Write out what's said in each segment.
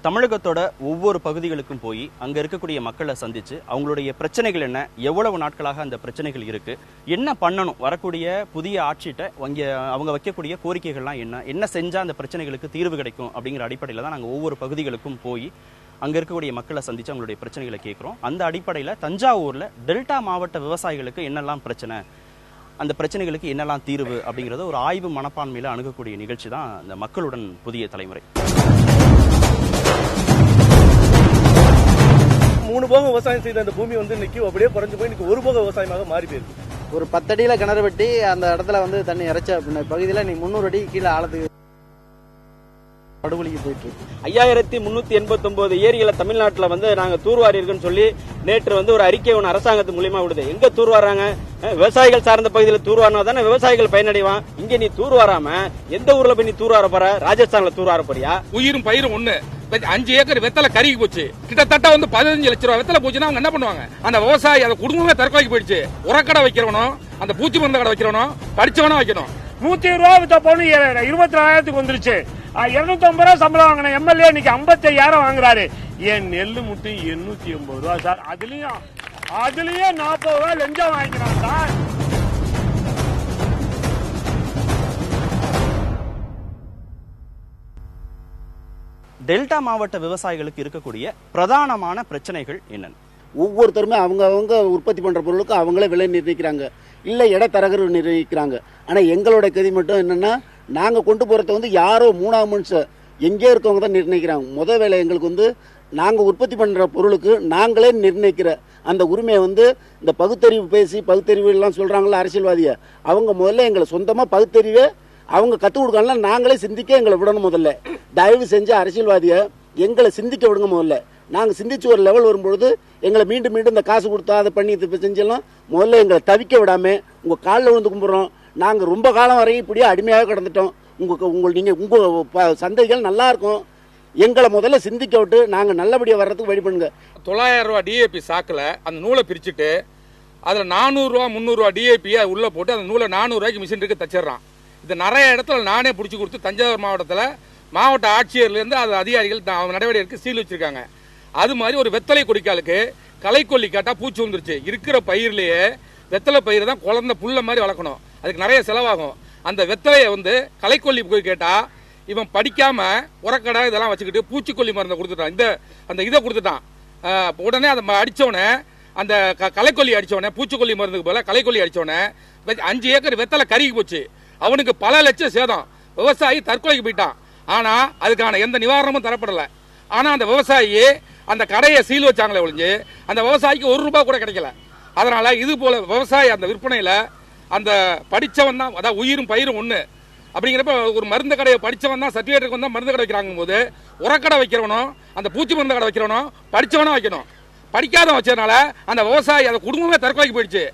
தமிழகத்தோட ஒவ்வொரு பகுதிகளுக்கும் போய் அங்க இருக்கக்கூடிய மக்களை சந்திச்சு அவங்களுடைய பிரச்சனைகள் என்ன, எவ்வளவு நாட்களாக அந்த பிரச்சனைகள் இருக்கு, என்ன பண்ணணும், வரக்கூடிய புதிய ஆட்சிட்ட அவங்க வைக்கக்கூடிய கோரிக்கைகள்லாம் என்ன செஞ்சா அந்த பிரச்சனைகளுக்கு தீர்வு கிடைக்கும் அப்படிங்கிற அடிப்படையில் தான் நாங்கள் ஒவ்வொரு பகுதிகளுக்கும் போய் அங்க இருக்கக்கூடிய மக்களை சந்திச்சு அவங்களுடைய பிரச்சனைகளை கேட்கிறோம். அந்த அடிப்படையில் தஞ்சாவூர்ல டெல்டா மாவட்ட விவசாயிகளுக்கு என்னெல்லாம் பிரச்சனை, அந்த பிரச்சனைகளுக்கு என்னெல்லாம் தீர்வு அப்படிங்கறத ஒரு ஆய்வு மனப்பான்மையில அணுகக்கூடிய நிகழ்ச்சி தான் இந்த மக்களுடன் புதிய தலைமுறை. 3 போகம் விவசாயம் செய்த அந்த பூமி இன்னைக்கு அப்படியே குறைஞ்சு போய் இன்னைக்கு 1 போக விவசாயமாக மாறி போயிருக்கு. ஒரு 10 அடியில கிணறு வெட்டி அந்த இடத்துல தண்ணி இறைச்ச பகுதியில நீ 300 அடி கீழே ஆழத்துக்கு படுகொலிக்கு போயிட்டு இருக்கு. 5389 ஏரிகளை தமிழ்நாட்டில் நாங்க தூர்வாரி இருக்குன்னு சொல்லி நேற்று ஒரு அறிக்கை ஒன்று அரசாங்கத்து மூலியமா விடுது. எங்க தூர்வாராங்க? விவசாயிகள் சார்ந்த பகுதியில் தூர்வாரினா தானே விவசாயிகள் பயனடைவான். இங்க நீ தூர்வாராம எந்த ஊர்ல போய் நீ தூர்வார போற? ராஜஸ்தான்ல தூர்வார போறியா? உயிரும் பயிரும் ஒண்ணு. 5 ஏக்கர் வெத்தலை கருகி போச்சு. கிட்டத்தட்ட 15 லட்சம் ரூபாய் வெத்தலை போச்சுன்னா அவங்க என்ன பண்ணுவாங்க? அந்த விவசாயி அந்த குடும்பமே தற்கொலைக்கு போயிடுச்சு. உரக்கடை வைக்கிறவனும் அந்த பூச்சி மருந்து கடை வைக்கிறவனும் படிச்சவனும் வைக்கணும். 120 ரூபா வித்த பொண்ணு 24,000 வந்துருச்சு. 250 ரூபா சம்பளம் வாங்கின எம்எல்ஏ இன்னைக்கு 55,000 வாங்குறாரு. ஏன் நெல்லு முட்டு 880 ரூபா சார். அதுலயும் 40 ரூபா லஞ்சம் வாங்கிக்கிறான் சார். டெல்டா மாவட்ட விவசாயிகளுக்கு இருக்கக்கூடிய பிரதானமான பிரச்சனைகள் என்னென்ன? ஒவ்வொருத்தருமே அவங்க உற்பத்தி பண்ற பொருளுக்கு அவங்களே விலை நிர்ணயிக்கிறாங்க, இல்ல இடைத்தரகர் நிர்ணயிக்கிறாங்க. ஆனா எங்களோட கதி மட்டும் என்னன்னா, நாங்க கொண்டு போறத யாரோ 3ஆம் மனுஷன் எங்கே இருக்கவங்க தான் நிர்ணயிக்கிறாங்க. முதல் வேலை எங்களுக்கு நாங்க உற்பத்தி பண்ற பொருளுக்கு நாங்களே நிர்ணயிக்கிற அந்த உரிமையை இந்த பகுத்தறிவு பேசி பகுத்தறிவு எல்லாம் சொல்றாங்களா அரசியல்வாதிய, அவங்க முதல்ல எங்களை சொந்தமா பகுத்தறிவே அவங்க கற்றுக் கொடுக்கலாம். நாங்களே சிந்திக்க எங்களை விடணும். முதல்ல தயவு செஞ்சு அரசியல்வாதிய எங்களை சிந்திக்க விடுங்க. முதல்ல நாங்கள் சிந்திச்சு ஒரு லெவல் வரும்பொழுது எங்களை மீண்டும் இந்த காசு கொடுத்தா அதை பண்ணி செஞ்செல்லாம் முதல்ல எங்களை தவிக்க விடாம உங்கள் காலில் விழுந்து கும்பிட்றோம். நாங்கள் ரொம்ப காலம் வரையும் இப்படியே அடிமையாக கிடந்துட்டோம். உங்கள் சந்தைகள் நல்லா இருக்கும். எங்களை முதல்ல சிந்திக்க விட்டு நாங்கள் நல்லபடியாக வர்றதுக்கு வழி பண்ணுங்க. 900 ரூபா டிஏபி சாக்கில் அந்த நூலை பிரிச்சுட்டு அதில் 400 ரூபா 300 ரூபா டிஏபி உள்ள போட்டு அந்த நூலை 400 ரூபாய்க்கு மிஷின் இருக்கு தச்சிடறான். இது நிறைய இடத்துல நானே பிடிச்சி கொடுத்து தஞ்சாவூர் மாவட்டத்தில் மாவட்ட ஆட்சியர்லேருந்து அது அதிகாரிகள் நடவடிக்கைக்கு சீல் வச்சிருக்காங்க. அது மாதிரி ஒரு வெத்தலை கொடிக்காலுக்கு களைக்கொல்லி கேட்டால் பூச்சி வந்துருச்சு. இருக்கிற பயிர்லேயே வெத்தலை பயிர் தான் குழந்தை புல்ல மாதிரி வளர்க்கணும். அதுக்கு நிறைய செலவாகும். அந்த வெத்தலையை களைக்கொல்லி போய் கேட்டால் இவன் படிக்காம உரக்கடை இதெல்லாம் வச்சுக்கிட்டு பூச்சிக்கொல்லி மருந்தை கொடுத்துட்டான். அந்த இதை கொடுத்துட்டான். உடனே அதை அடித்தோடனே அந்த களைக்கொல்லி அடித்தோடனே பூச்சிக்கொல்லி மருந்துக்கு போல களைக்கொல்லி அடித்தோடனே 5 ஏக்கர் வெத்தலை கருகி போச்சு. அவனுக்கு பல லட்சம் சேதம். விவசாயி தற்கொலைக்கு போயிட்டான். ஆனால் அதுக்கான எந்த நிவாரணமும் தரப்படலை. ஆனால் அந்த விவசாயி அந்த கடையை சீல் வச்சாங்களே ஒழிஞ்சு அந்த விவசாயிக்கு 1 ரூபா கூட கிடைக்கல. அதனால இது போல விவசாயி அந்த விற்பனையில் அந்த படித்தவன் தான், அதாவது உயிரும் பயிரும் ஒன்று அப்படிங்கிறப்ப ஒரு மருந்து கடையை படித்தவன் தான் சர்டிஃபிகேட்டுக்கு வந்தால் மருந்து கடை வைக்கிறாங்க போது உரக்கடை வைக்கிறவனும் அந்த பூச்சி மருந்து கடை வைக்கிறவனும் படித்தவனும் வைக்கணும். படிக்காதவன் வச்சதுனால அந்த விவசாயி அந்த குடும்பமே தற்கொலைக்கு போயிடுச்சு.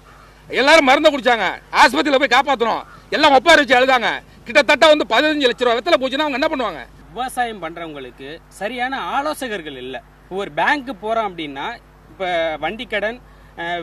எல்லாரும் மருந்தை குடிச்சாங்க. ஆஸ்பத்திரியில் போய் காப்பாற்றணும். எல்லாம் ஒப்பாரி வச்சு எழுதாங்க. கிட்டத்தட்ட 15 லட்சம் ரூபா வெத்தலை போச்சுன்னா அவங்க என்ன பண்ணுவாங்க? விவசாயம் பண்றவங்களுக்கு சரியான ஆலோசகர்கள் இல்லை. ஒரு பேங்க் போறோம் அப்படின்னா இப்போ வண்டி கடன்,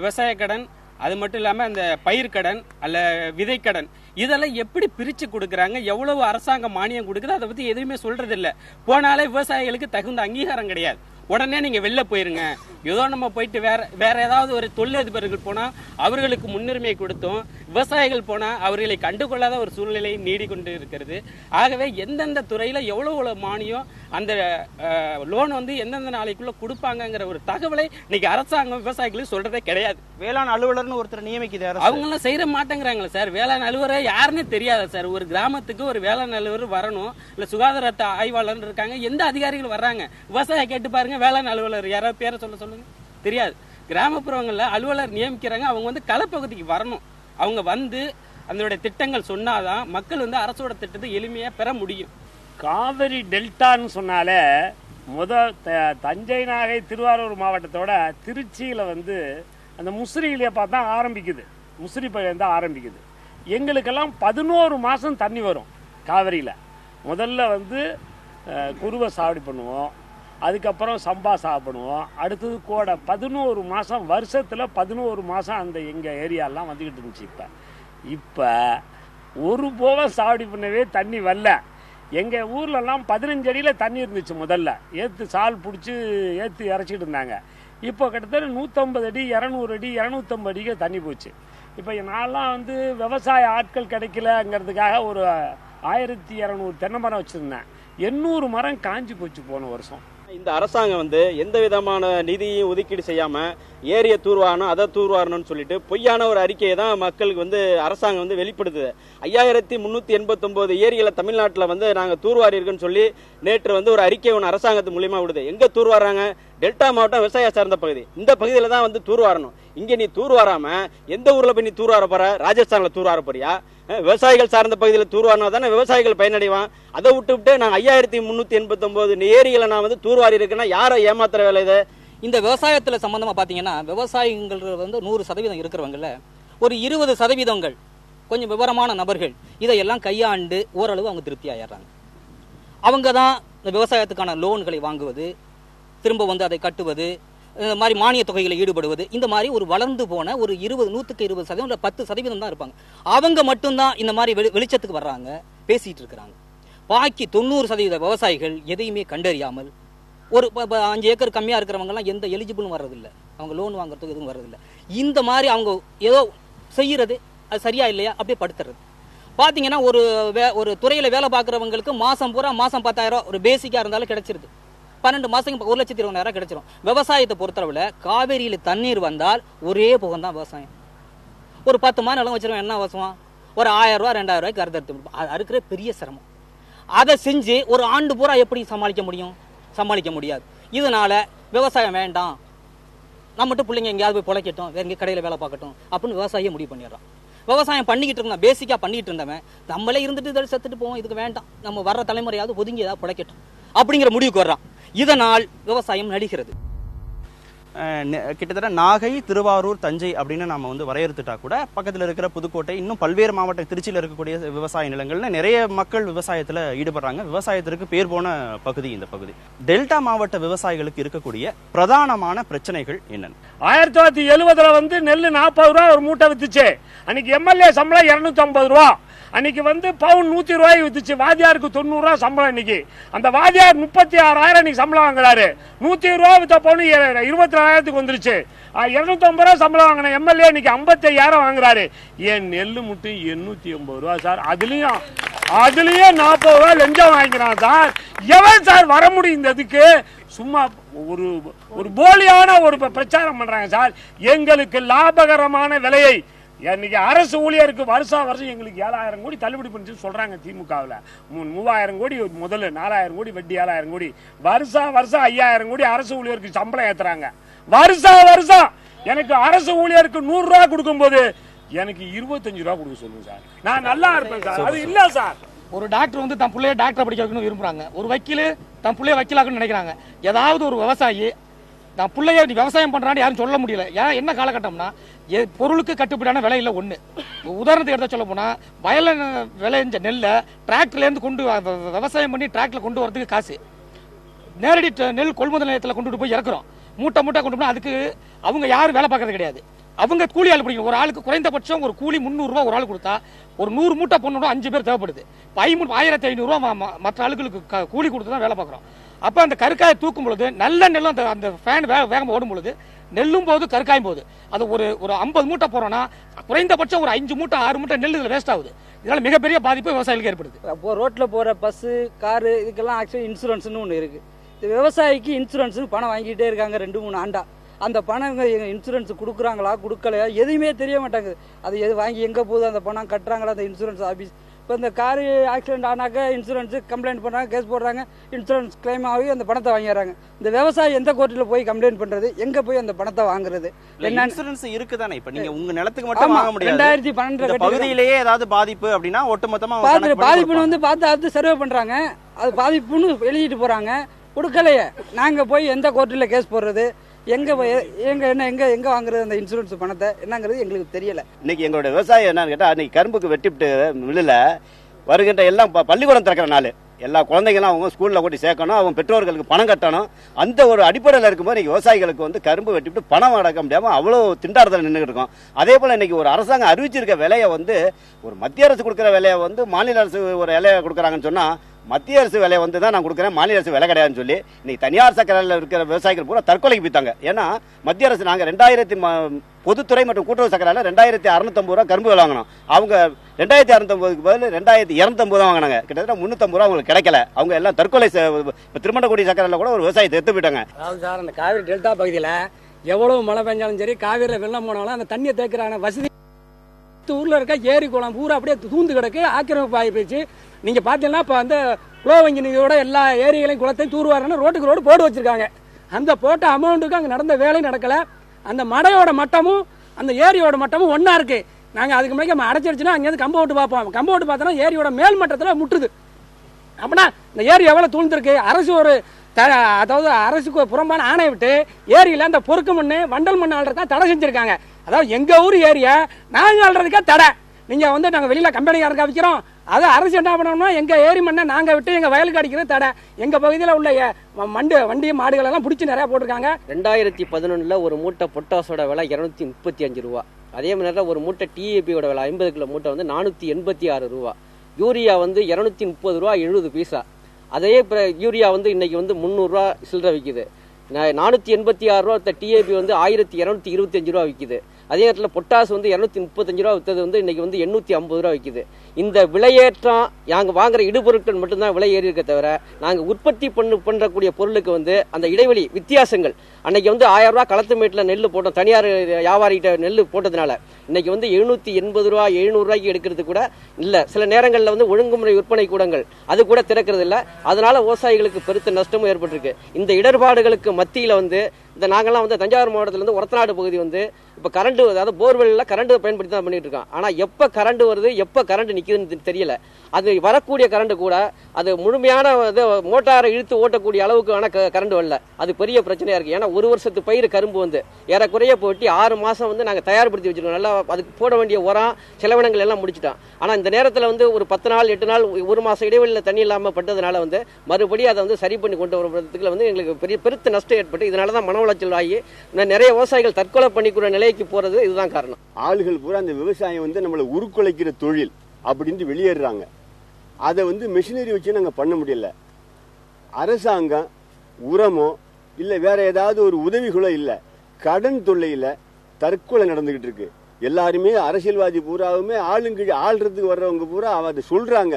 விவசாய கடன், அது மட்டும் இல்லாமல் அந்த பயிர்க்கடன் அல்ல விதைக்கடன், இதெல்லாம் எப்படி பிரித்து கொடுக்குறாங்க, எவ்வளவு அரசாங்கம் மானியம் கொடுக்குது, அதை பற்றி எதுவுமே சொல்றது இல்லை. போனாலே விவசாயிகளுக்கு தகுந்த அங்கீகாரம் கிடையாது. உடனே நீங்க வெளில போயிருங்க. ஏதோ நம்ம போயிட்டு வேற ஏதாவது ஒரு தொழிலதிபர்கள் போனா அவர்களுக்கு முன்னுரிமை கொடுத்தோம், விவசாயிகள் போனா அவர்களை கண்டுகொள்ளாத ஒரு சூழ்நிலை நீடிக்கொண்டு இருக்கிறது. ஆகவே எந்தெந்த துறையில எவ்வளவு மானியம், அந்த லோன் எந்தெந்த நாளைக்குள்ள கொடுப்பாங்கிற ஒரு தகவலை இன்னைக்கு அரசாங்கம் விவசாயிகளுக்கு சொல்றதே கிடையாது. வேளாண் அலுவலர்னு ஒருத்தர் நியமிக்குது, அவங்க எல்லாம் செய்ய மாட்டேங்கிறாங்களா சார்? வேளாண் அலுவலரை யாருன்னு தெரியாத சார். ஒரு கிராமத்துக்கு ஒரு வேளாண் அலுவலர் வரணும், இல்ல சுகாதார ஆய்வாளர் இருக்காங்க, எந்த அதிகாரிகள் வர்றாங்க? விவசாய கேட்டு பாருங்க. வேளாண் அலுவலர் யாராவது பேரை சொல்லுங்க. தெரியாது. கிராமப்புறங்கள்ல அலுவலர் நியமிக்கிறாங்க. அவங்க களப்பகுதிக்கு வரணும். அவங்க அதனுடைய திட்டங்கள் சொன்னாதான் மக்கள் அரசோட திட்டத்தை எளிமையா பெற முடியும். காவிரி டெல்டான்னு சொன்னாலே தஞ்சை நாகை திருவாரூர் மாவட்டத்தோட திருச்சியில அந்த முசிறியிலே பார்த்தா ஆரம்பிக்குது. முசிறி பயிர் தான் ஆரம்பிக்குது. எங்களுக்கெல்லாம் 11 மாசம் தண்ணி வரும் காவிரியில. முதல்ல குருவை சாவடி பண்ணுவோம், அதுக்கப்புறம் சம்பா சாப்பிடுவோம், அடுத்தது கோடை. 11 மாதம் வருஷத்தில் 11 மாதம் அந்த எங்கள் ஏரியாலாம் வந்துக்கிட்டு இருந்துச்சு. இப்போ ஒரு போகம் சாவடி பண்ணவே தண்ணி வரல. எங்கள் ஊர்லலாம் 15 அடியில் தண்ணி இருந்துச்சு முதல்ல. ஏற்று சால் பிடிச்சி ஏற்று இறச்சிட்டு இருந்தாங்க. இப்போ கிட்டத்தட்ட 150 அடி 200 அடி 250 அடிக்கு தண்ணி போச்சு. இப்போ நான்லாம் வந்து விவசாய ஆட்கள் கிடைக்கலங்கிறதுக்காக ஒரு 1200 தென்னை மரம் வச்சுருந்தேன். 800 மரம் காஞ்சி போச்சு போன வருஷம். இந்த அரசாங்கம் வந்து எந்த விதமான நிதியும் ஒதுக்கீடு செய்யாம ஏரிய தூர்வாரணும் அதை தூர்வாரணும்னு சொல்லிட்டு பொய்யான ஒரு அறிக்கையை தான் மக்களுக்கு வந்து அரசாங்கம் வந்து வெளிப்படுத்துது. 5389 ஏரிகளை தமிழ்நாட்டில் வந்து நாங்கள் தூர்வாரி இருக்குன்னு சொல்லி நேற்று வந்து ஒரு அறிக்கை ஒன்று அரசாங்கத்து மூலியமா விடுது. எங்க தூர்வாராங்க? டெல்டா மாவட்டம் விவசாய சார்ந்த பகுதி. இந்த பகுதியில தான் வந்து தூர்வாரணும். இங்க நீ தூர்வாராம எந்த ஊர்ல போய் நீ தூர்வார போற? ராஜஸ்தான்ல தூர்வார போறியா? விவசாயிகள் சார்ந்த பகுதியில் தூர்வாரினா தானே விவசாயிகள் பயனடைவான். அதை விட்டு நான் 5389 ஏரிகளை நான் வந்து தூர்வாரி இருக்குன்னா யாரை ஏமாத்துற வேலை இது? இந்த விவசாயத்துல சம்பந்தமா பாத்தீங்கன்னா விவசாயிகள் வந்து 100% இருக்கிறவங்கல ஒரு 20% கொஞ்சம் விவரமான நபர்கள் இதையெல்லாம் கையாண்டு ஓரளவு அவங்க திருப்தி ஆயிடுறாங்க. அவங்க தான் இந்த விவசாயத்துக்கான லோன்களை வாங்குவது, திரும்ப வந்து அதை கட்டுவது, இந்த மாதிரி மானிய தொகைகளை ஈடுபடுவது, இந்த மாதிரி ஒரு வளர்ந்து போன ஒரு 100% இல்லை 10% தான் இருப்பாங்க. அவங்க மட்டும்தான் இந்த மாதிரி வெளிச்சத்துக்கு வர்றாங்க, பேசிட்டு இருக்கிறாங்க. பாக்கி 90% விவசாயிகள் எதையுமே கண்டறியாமல் ஒரு 5 ஏக்கர் கம்மியாக இருக்கிறவங்கலாம் எந்த எலிஜிபிளும் வர்றதில்லை, அவங்க லோன் வாங்குறதுக்கு எதுவும் வர்றதில்லை. இந்த மாதிரி அவங்க ஏதோ செய்கிறது, அது சரியா இல்லையா அப்படியே படுத்துறது. பார்த்தீங்கன்னா ஒரு துறையில் வேலை பார்க்குறவங்களுக்கு மாதம் பூரா 10,000 ஒரு பேசிக்காக இருந்தாலும் கிடைச்சிருது. 12 மாதத்துக்கு 1,20,000 கிடைச்சிடும். விவசாயத்தை பொறுத்தளவில் காவேரியில் தண்ணீர் வந்தால் ஒரே புகம் தான் விவசாயம். ஒரு 10 மாதம் நிலம் வச்சிருவோம், என்ன அவசரம்? ஒரு 1000 ரூபா 2000 ரூபாய்க்கு அறுத்து அறுக்கிற பெரிய சிரமம். அதை செஞ்சு ஒரு ஆண்டு பூரா எப்படி சமாளிக்க முடியும்? சமாளிக்க முடியாது. இதனால விவசாயம் வேண்டாம், நம்ம மட்டும் பிள்ளைங்க எங்கேயாவது போய் பிழைக்கட்டும், வேற எங்கேயும் கடையில் வேலை பார்க்கட்டும் அப்படின்னு விவசாயியை முடிவு பண்ணிடுறான். விவசாயம் பண்ணிக்கிட்டு இருந்தோம், பேசிக்காக பண்ணிட்டு இருந்தவன் நம்மளே இருந்துட்டு இதில் செத்துட்டு போவோம், இதுக்கு வேண்டாம், நம்ம வர்ற தலைமுறையாவது ஒதுங்கி ஏதாவது பிழைக்கட்டும் அப்படிங்கிற முடிவுக்கு வர்றான். இதனால் விவசாயம் நடிக்கிறது. கிட்டத்தட்ட நாகை, திருவாரூர், தஞ்சை அப்படின்னு நாம வந்து வரையறுத்துட்டா கூட பக்கத்தில் இருக்கிற புதுக்கோட்டை, இன்னும் பல்வேறு மாவட்டம், திருச்சியில் இருக்கக்கூடிய விவசாய நிலங்கள்ல நிறைய மக்கள் விவசாயத்துல ஈடுபடுறாங்க. விவசாயத்திற்கு பேர் போன பகுதி இந்த பகுதி. டெல்டா மாவட்ட விவசாயிகளுக்கு இருக்கக்கூடிய பிரதானமான பிரச்சனைகள் என்னன்னு? 1970 வந்து நெல் 40 ரூபா ஒரு மூட்டை வித்துச்சு. அன்னைக்கு எம்எல்ஏ சம்பளம் 250 ரூபா. அன்னைக்கு வந்து பவுன் 100 ரூபாய்க்கு வித்துச்சு. வாத்தியாருக்கு 90 ரூபா சம்பளம். இன்னைக்கு அந்த வாத்தியார் 36,000 இன்னைக்கு சம்பளம் வாங்குறாரு. 100 ரூபா வித்த பவுன் 24,000 வந்துருச்சு. 250 ரூபா சம்பளம் வாங்கின எம்எல்ஏ இன்னைக்கு 55,000 வாங்குறாரு. ஏன் நெல்லு முட்டை 880 ரூபா சார். அதுலயும் 40 ரூபா லஞ்சம் வாங்கிக்கிறான் சார். எவன் சார் வர முடியும் இந்த இதுக்கு? சும்மா ஒரு போலியான ஒரு பிரச்சாரம் பண்றாங்க சார். எங்களுக்கு லாபகரமான விலையை இன்னைக்கு அரசு ஊழியருக்கு வருஷம் எங்களுக்கு 7,000 கோடி தள்ளுபடி பண்ணி சொல்றாங்க. திமுகவில் 3,000 கோடி முதல்ல, 4,000 கோடி வட்டி, 7,000 கோடி வருஷம் 5,000 கோடி அரசு ஊழியருக்கு சம்பளம் ஏத்துறாங்க. வருஷம் எனக்கு அரசு ஊழியருக்கு 100 ரூபா கொடுக்கும் போது எனக்கு 25 ரூபா கொடுக்க சொல்லுங்க சார், நான் நல்லா இருப்பேன் சார். அது இல்ல சார். ஒரு டாக்டர் வந்து தன் பிள்ளைய டாக்டர் படிக்க வைக்கணும்னு விரும்புறாங்க. ஒரு வக்கீல் தன் பிள்ளைய வக்கீலாக்கணும்னு நினைக்கிறாங்க. ஏதாவது ஒரு விவசாயி நான் பிள்ளைய விவசாயம் பண்றான்னு யாரும் சொல்ல முடியல. ஏன் என்ன காலகட்டம்னா பொருளுக்கு கட்டுப்படியான விலை இல்லை. ஒன்று உதாரணத்துக்கு எடுத்த சொல்ல போனா வயல விளைஞ்ச நெல்லை டிராக்டர்ல இருந்து கொண்டு விவசாயம் பண்ணி டிராக்டர்ல கொண்டு வரதுக்கு காசு, நேரடி நெல் கொள்முதல் நிலையத்தில் கொண்டுட்டு போய் இறக்குறோம். மூட்டை கொண்டு போனா அதுக்கு அவங்க யாரும் வேலை பார்க்கறது கிடையாது. அவங்க கூலி ஆள் பிடிக்கும். ஒரு ஆளுக்கு குறைந்தபட்சம் ஒரு கூலி 300 ரூபா ஒரு ஆள் கொடுத்தா ஒரு 100 மூட்டை பொண்ணு 5 பேர் தேவைப்படுது. 1,500 ரூபா மற்ற ஆளுகளுக்கு கூலி கொடுத்து தான் வேலை பார்க்குறோம். அப்போ அந்த கருக்காயை தூக்கும் பொழுது நல்ல நெல்லும் அந்த ஃபேன் வேகமாக ஓடும் பொழுது நெல்லும் போது கருக்காயும் போகுது. அது ஒரு 50 மூட்டை போறோம்னா குறைந்தபட்சம் ஒரு 5 மூட்டை 6 மூட்டை நெல் இதில் வேஸ்ட் ஆகுது. இதனால மிகப்பெரிய பாதிப்பு விவசாயிகளுக்கு ஏற்படுது. இப்போ ரோட்ல போற பஸ்ஸு, காரு இதுக்கெல்லாம் ஆக்சுவலி இன்சூரன்ஸ்னு ஒன்று இருக்கு. விவசாயிக்கு இன்சூரன்ஸ்னு பணம் வாங்கிட்டே இருக்காங்க 2-3 ஆண்டா. அந்த பணம் இன்சூரன்ஸ் கொடுக்குறாங்களா கொடுக்கலையா எதுவுமே தெரிய மாட்டாங்குது. அது எது வாங்கி எங்கே போகுது, அந்த பணம் கட்டுறாங்களா அந்த இன்சூரன்ஸ் ஆஃபீஸ். இப்போ இந்த காரு ஆக்சிடென்ட் ஆனாக்கா இன்சூரன்ஸு கம்ப்ளைண்ட் பண்ணுறாங்க, கேஸ் போடுறாங்க, இன்சூரன்ஸ் கிளைம் ஆகி அந்த பணத்தை வாங்கிடுறாங்க. இந்த விவசாயி எந்த கோர்ட்டில் போய் கம்ப்ளைண்ட் பண்ணுறது, எங்கே போய் அந்த பணத்தை வாங்குறது? என்ன இன்சூரன்ஸ் இருக்குதானே? இப்போ நீங்க உங்க நிலத்துக்கு மட்டும் வாங்க முடியாது. 2012 பகுதியிலேயே ஏதாவது பாதிப்பு அப்படின்னா ஒட்டுமொத்தமா பாதிப்புன்னு வந்து பார்த்து அது சர்வே பண்ணுறாங்க. அது பாதிப்புன்னு எழுதிட்டு போகிறாங்க, கொடுக்கலையே. நாங்கள் போய் எந்த கோர்ட்டில் கேஸ் போடுறது, எங்க வாங்குறது அந்த இன்சூரன்ஸ் பணத்தை என்னங்கிறது எங்களுக்கு தெரியல. இன்னைக்கு எங்களோட விவசாயம் என்னன்னு கேட்டால், அன்னைக்கு கரும்புக்கு வெட்டிவிட்டு மில்லில் வருகின்ற எல்லாம் பள்ளிக்கூடம் திறக்கிற நாள், எல்லா குழந்தைங்களும் அவங்க ஸ்கூலில் கூட்டி சேர்க்கணும், அவங்க பெற்றோர்களுக்கு பணம் கட்டணும். அந்த ஒரு அடிப்படையில் இருக்கும்போது இன்னைக்கு விவசாயிகளுக்கு வந்து கரும்பு வெட்டிவிட்டு பணம் அடக்க முடியாமல் அவ்வளோ திண்டாடுதல் நின்றுட்டு இருக்கோம். அதே போல் இன்னைக்கு ஒரு அரசாங்கம் அறிவிச்சிருக்க விலையை வந்து ஒரு மத்திய அரசு கொடுக்குற விலையை வந்து மாநில அரசு ஒரு விலையை கொடுக்குறாங்கன்னு சொன்னால் மத்திய அரசு விலை வந்து தான் நான் கொடுக்குறேன், மாநில அரசு விலை கிடையாதுன்னு சொல்லி இன்னைக்கு தனியார் சக்கரையில் இருக்கிற விவசாயிகள் பூரா தற்கொலைக்கு போய்த்தாங்க. ஏன்னா மத்திய அரசு நாங்கள் பொதுத்துறை மற்றும் கூட்டுறவு சக்கரையில் 2650 ரூபா கரும்பு விலை வாங்கினோம். அவங்க 2650க்கு பதில் 2250 வாங்கினாங்க. கிட்டத்தட்ட 350 ரூபா அவங்களுக்கு கிடைக்கல. அவங்க எல்லாம் தற்கொலை. இப்போ திருமணக்குடி சக்கரையில் கூட ஒரு விவசாயி செத்து போயிட்டாங்க. அதாவது சார், அந்த காவிரி டெல்டா பகுதியில் எவ்வளவு மழை பெஞ்சாலும் சரி, காவிரியில் வெள்ளம் போனாலும் அந்த தண்ணியை தேக்கிறான வசதி ஊரில் இருக்க ஏரி குளம் பூரா அப்படியே தூந்து கிடக்கு, ஆக்கிரமிப்பு ஆகி போயிடுச்சு. நீங்கள் பார்த்தீங்கன்னா இப்போ வந்து குளோவங்கி நிதியோட எல்லா ஏரிகளையும் குளத்தையும் தூர்வாரன்னு ரோட்டுக்கு ரோடு போட்டு வச்சிருக்காங்க. அந்த போட்ட அமௌண்ட்டுக்கு அங்கே நடந்த வேலையும் நடக்கலை. அந்த மடையோட மட்டமும் அந்த ஏரியோட மட்டமும் ஒன்றா இருக்கு. நாங்கள் அதுக்கு முன்னாடி நம்ம அடைச்சிருச்சுன்னா அங்கேருந்து கம்பை விட்டு பார்ப்போம். கம்பை விட்டு பார்த்தோன்னா ஏரியோட மேல் மட்டத்தில் முட்டுது. அப்படின்னா இந்த ஏரி எவ்வளோ தூழ்ந்திருக்கு. அரசு ஒரு அதாவது அரசுக்கு புறம்பான ஆணையை விட்டு ஏரியில் அந்த பொறுக்கு மண் வண்டல் மண் ஆள்றதுக்கா தடை செஞ்சுருக்காங்க. அதாவது எங்கள் ஊர் ஏரியை நாங்கள் ஆள்றதுக்கா தடை. நீங்கள் வந்து நாங்கள் வெளியில் கம்பெனிக்காரருக்கா விற்கிறோம். அதை அரசு என்ன பண்ணணும்னா எங்கள் ஏரி மண்ணை நாங்கள் விட்டு எங்கள் வயலுக்கு அடிக்கிறது தடை. எங்கள் பகுதியில் உள்ள வண்டி மாடுகளெல்லாம் பிடிச்சி நிறையா போட்டிருக்காங்க. 2011 ஒரு மூட்டை பொட்டாசோட விலை 235 ரூபா. அதே மாதிரி ஒரு மூட்டை டிஏபியோட விலை 50 கிலோ மூட்டை வந்து 486 ரூபா. யூரியா வந்து 230 ரூபா 70 பைசா. அதே யூரியா வந்து இன்னைக்கு வந்து 300 ரூபா சில்லறை விற்கிது. 486 ரூபா டிஏபி வந்து 1225 ரூபா விற்கிது. அதே நேரத்தில் பொட்டாசு வந்து 235 ரூபா விற்றது வந்து இன்னைக்கு வந்து 850 ரூபா விற்கிது. இந்த விலையேற்றம் நாங்கள் வாங்குற இடுபொருட்கள் மட்டும்தான் விலை ஏறி இருக்க தவிர நாங்கள் உற்பத்தி பண்ணக்கூடிய பொருளுக்கு வந்து அந்த இடைவெளி வித்தியாசங்கள். அன்னைக்கு வந்து 1000 ரூபா களத்து மேட்டில் நெல் போட்டோம், தனியார் வியாபாரிகிட்ட நெல் போட்டதுனால இன்னைக்கு வந்து 780 ரூபா 700 ரூபாய்க்கு எடுக்கிறது கூட இல்லை. சில நேரங்களில் வந்து ஒழுங்குமுறை விற்பனை கூடங்கள் அது கூட திறக்கிறது இல்லை. அதனால விவசாயிகளுக்கு பெருத்த நஷ்டமும் ஏற்பட்டிருக்கு. இந்த இடர்பாடுகளுக்கு மத்தியில் வந்து இந்த நாங்கள்லாம் வந்து தஞ்சாவூர் மாவட்டத்திலேருந்து ஒரத்தநாடு பகுதி வந்து இப்போ கரண்ட், அதாவது போர்வெல்லில் கரண்ட் பயன்படுத்தி தான் பண்ணிட்டு இருக்கோம். ஆனால் எப்போ கரண்ட் வருது எப்போ கரண்ட் நிற்குதுன்னு தெரியல. அது வரக்கூடிய கரண்ட் கூட அது முழுமையான மோட்டாரை இழுத்து ஓட்டக்கூடிய அளவுக்கான கரண்ட் வரல. அது பெரிய பிரச்சனையா இருக்கு. ஏன்னா ஒரு வருஷத்து பயிர் கரும்பு வந்து ஏறக்குறைய போட்டி 6 மாசம் வந்து நாங்கள் தயார்படுத்தி வச்சிருக்கோம். நல்லா அதுக்கு போட வேண்டிய உரம் செலவினங்கள் எல்லாம் முடிச்சிட்டோம். ஆனால் இந்த நேரத்தில் வந்து ஒரு 10 நாள் 8 நாள் 1 மாசம் இடைவெளியில் தண்ணி இல்லாமல் பட்டதுனால வந்து மறுபடியும் அதை வந்து சரி பண்ணி கொண்டு வரதுக்குள்ள வந்து எங்களுக்கு பெருத்த நஷ்டம் ஏற்பட்டு இதனால தான் மன உளைச்சல் ஆகி நிறைய விவசாயிகள் தற்கொலை பண்ணிக்கூட நிலைக்கு போறது இதுதான் காரணம். ஆளுகள் பூரா அந்த விவசாயம் வந்து நம்மளை உருக்குலைக்கிற தொழில் அப்படின்ட்டு வெளியேறாங்க. அதை வந்து மெஷினரி வச்சு நாங்கள் பண்ண முடியல. அரசாங்கம் உரமோ இல்லை வேற ஏதாவது ஒரு உதவிகளோ இல்லை. கடன் தொல்லையில் தற்கொலை நடந்துகிட்டு இருக்கு. எல்லாருமே அரசியல்வாதி பூராவுமே ஆள்றதுக்கு வர்றவங்க பூரா அதை சொல்றாங்க.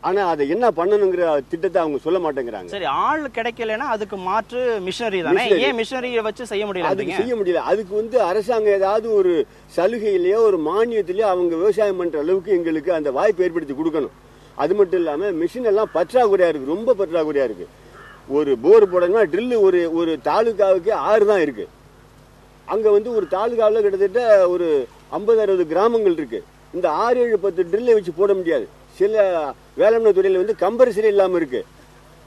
ஆனா அதை என்ன பண்ணணுங்கிற திட்டத்தை அவங்க சொல்ல மாட்டேங்கிறாங்க. சரி, ஆள் கிடைக்கலன்னா அதுக்கு மாற்று மிஷினரி தானே. ஏன் மிஷினரியை வச்சு செய்ய முடியல? அதுக்கு செய்ய முடியல. அதுக்கு வந்து அரசாங்கம் ஏதாவது ஒரு சலுகையிலேயோ ஒரு மானியத்திலேயோ அவங்க விவசாயம் பண்ற அளவுக்கு எங்களுக்கு அந்த வாய்ப்பு ஏற்படுத்தி கொடுக்கணும். அது மட்டும் இல்லாம மிஷின் எல்லாம் பற்றாக்குறையா இருக்கு, ரொம்ப பற்றாக்குறையா இருக்கு. ஒரு போர் போடணும்னா ட்ரில்லு ஒரு தாலுகாவுக்கு 6 தான் இருக்கு. அங்க வந்து ஒரு தாலுகாவில் கிட்டத்தட்ட ஒரு 50-60 கிராமங்கள் இருக்கு. இந்த 6-7-10 ட்ரில்லை வச்சு போட முடியாது. சில வேளாண்மை துறையில் வந்து கம்பரசரே இல்லாமல் இருக்கு.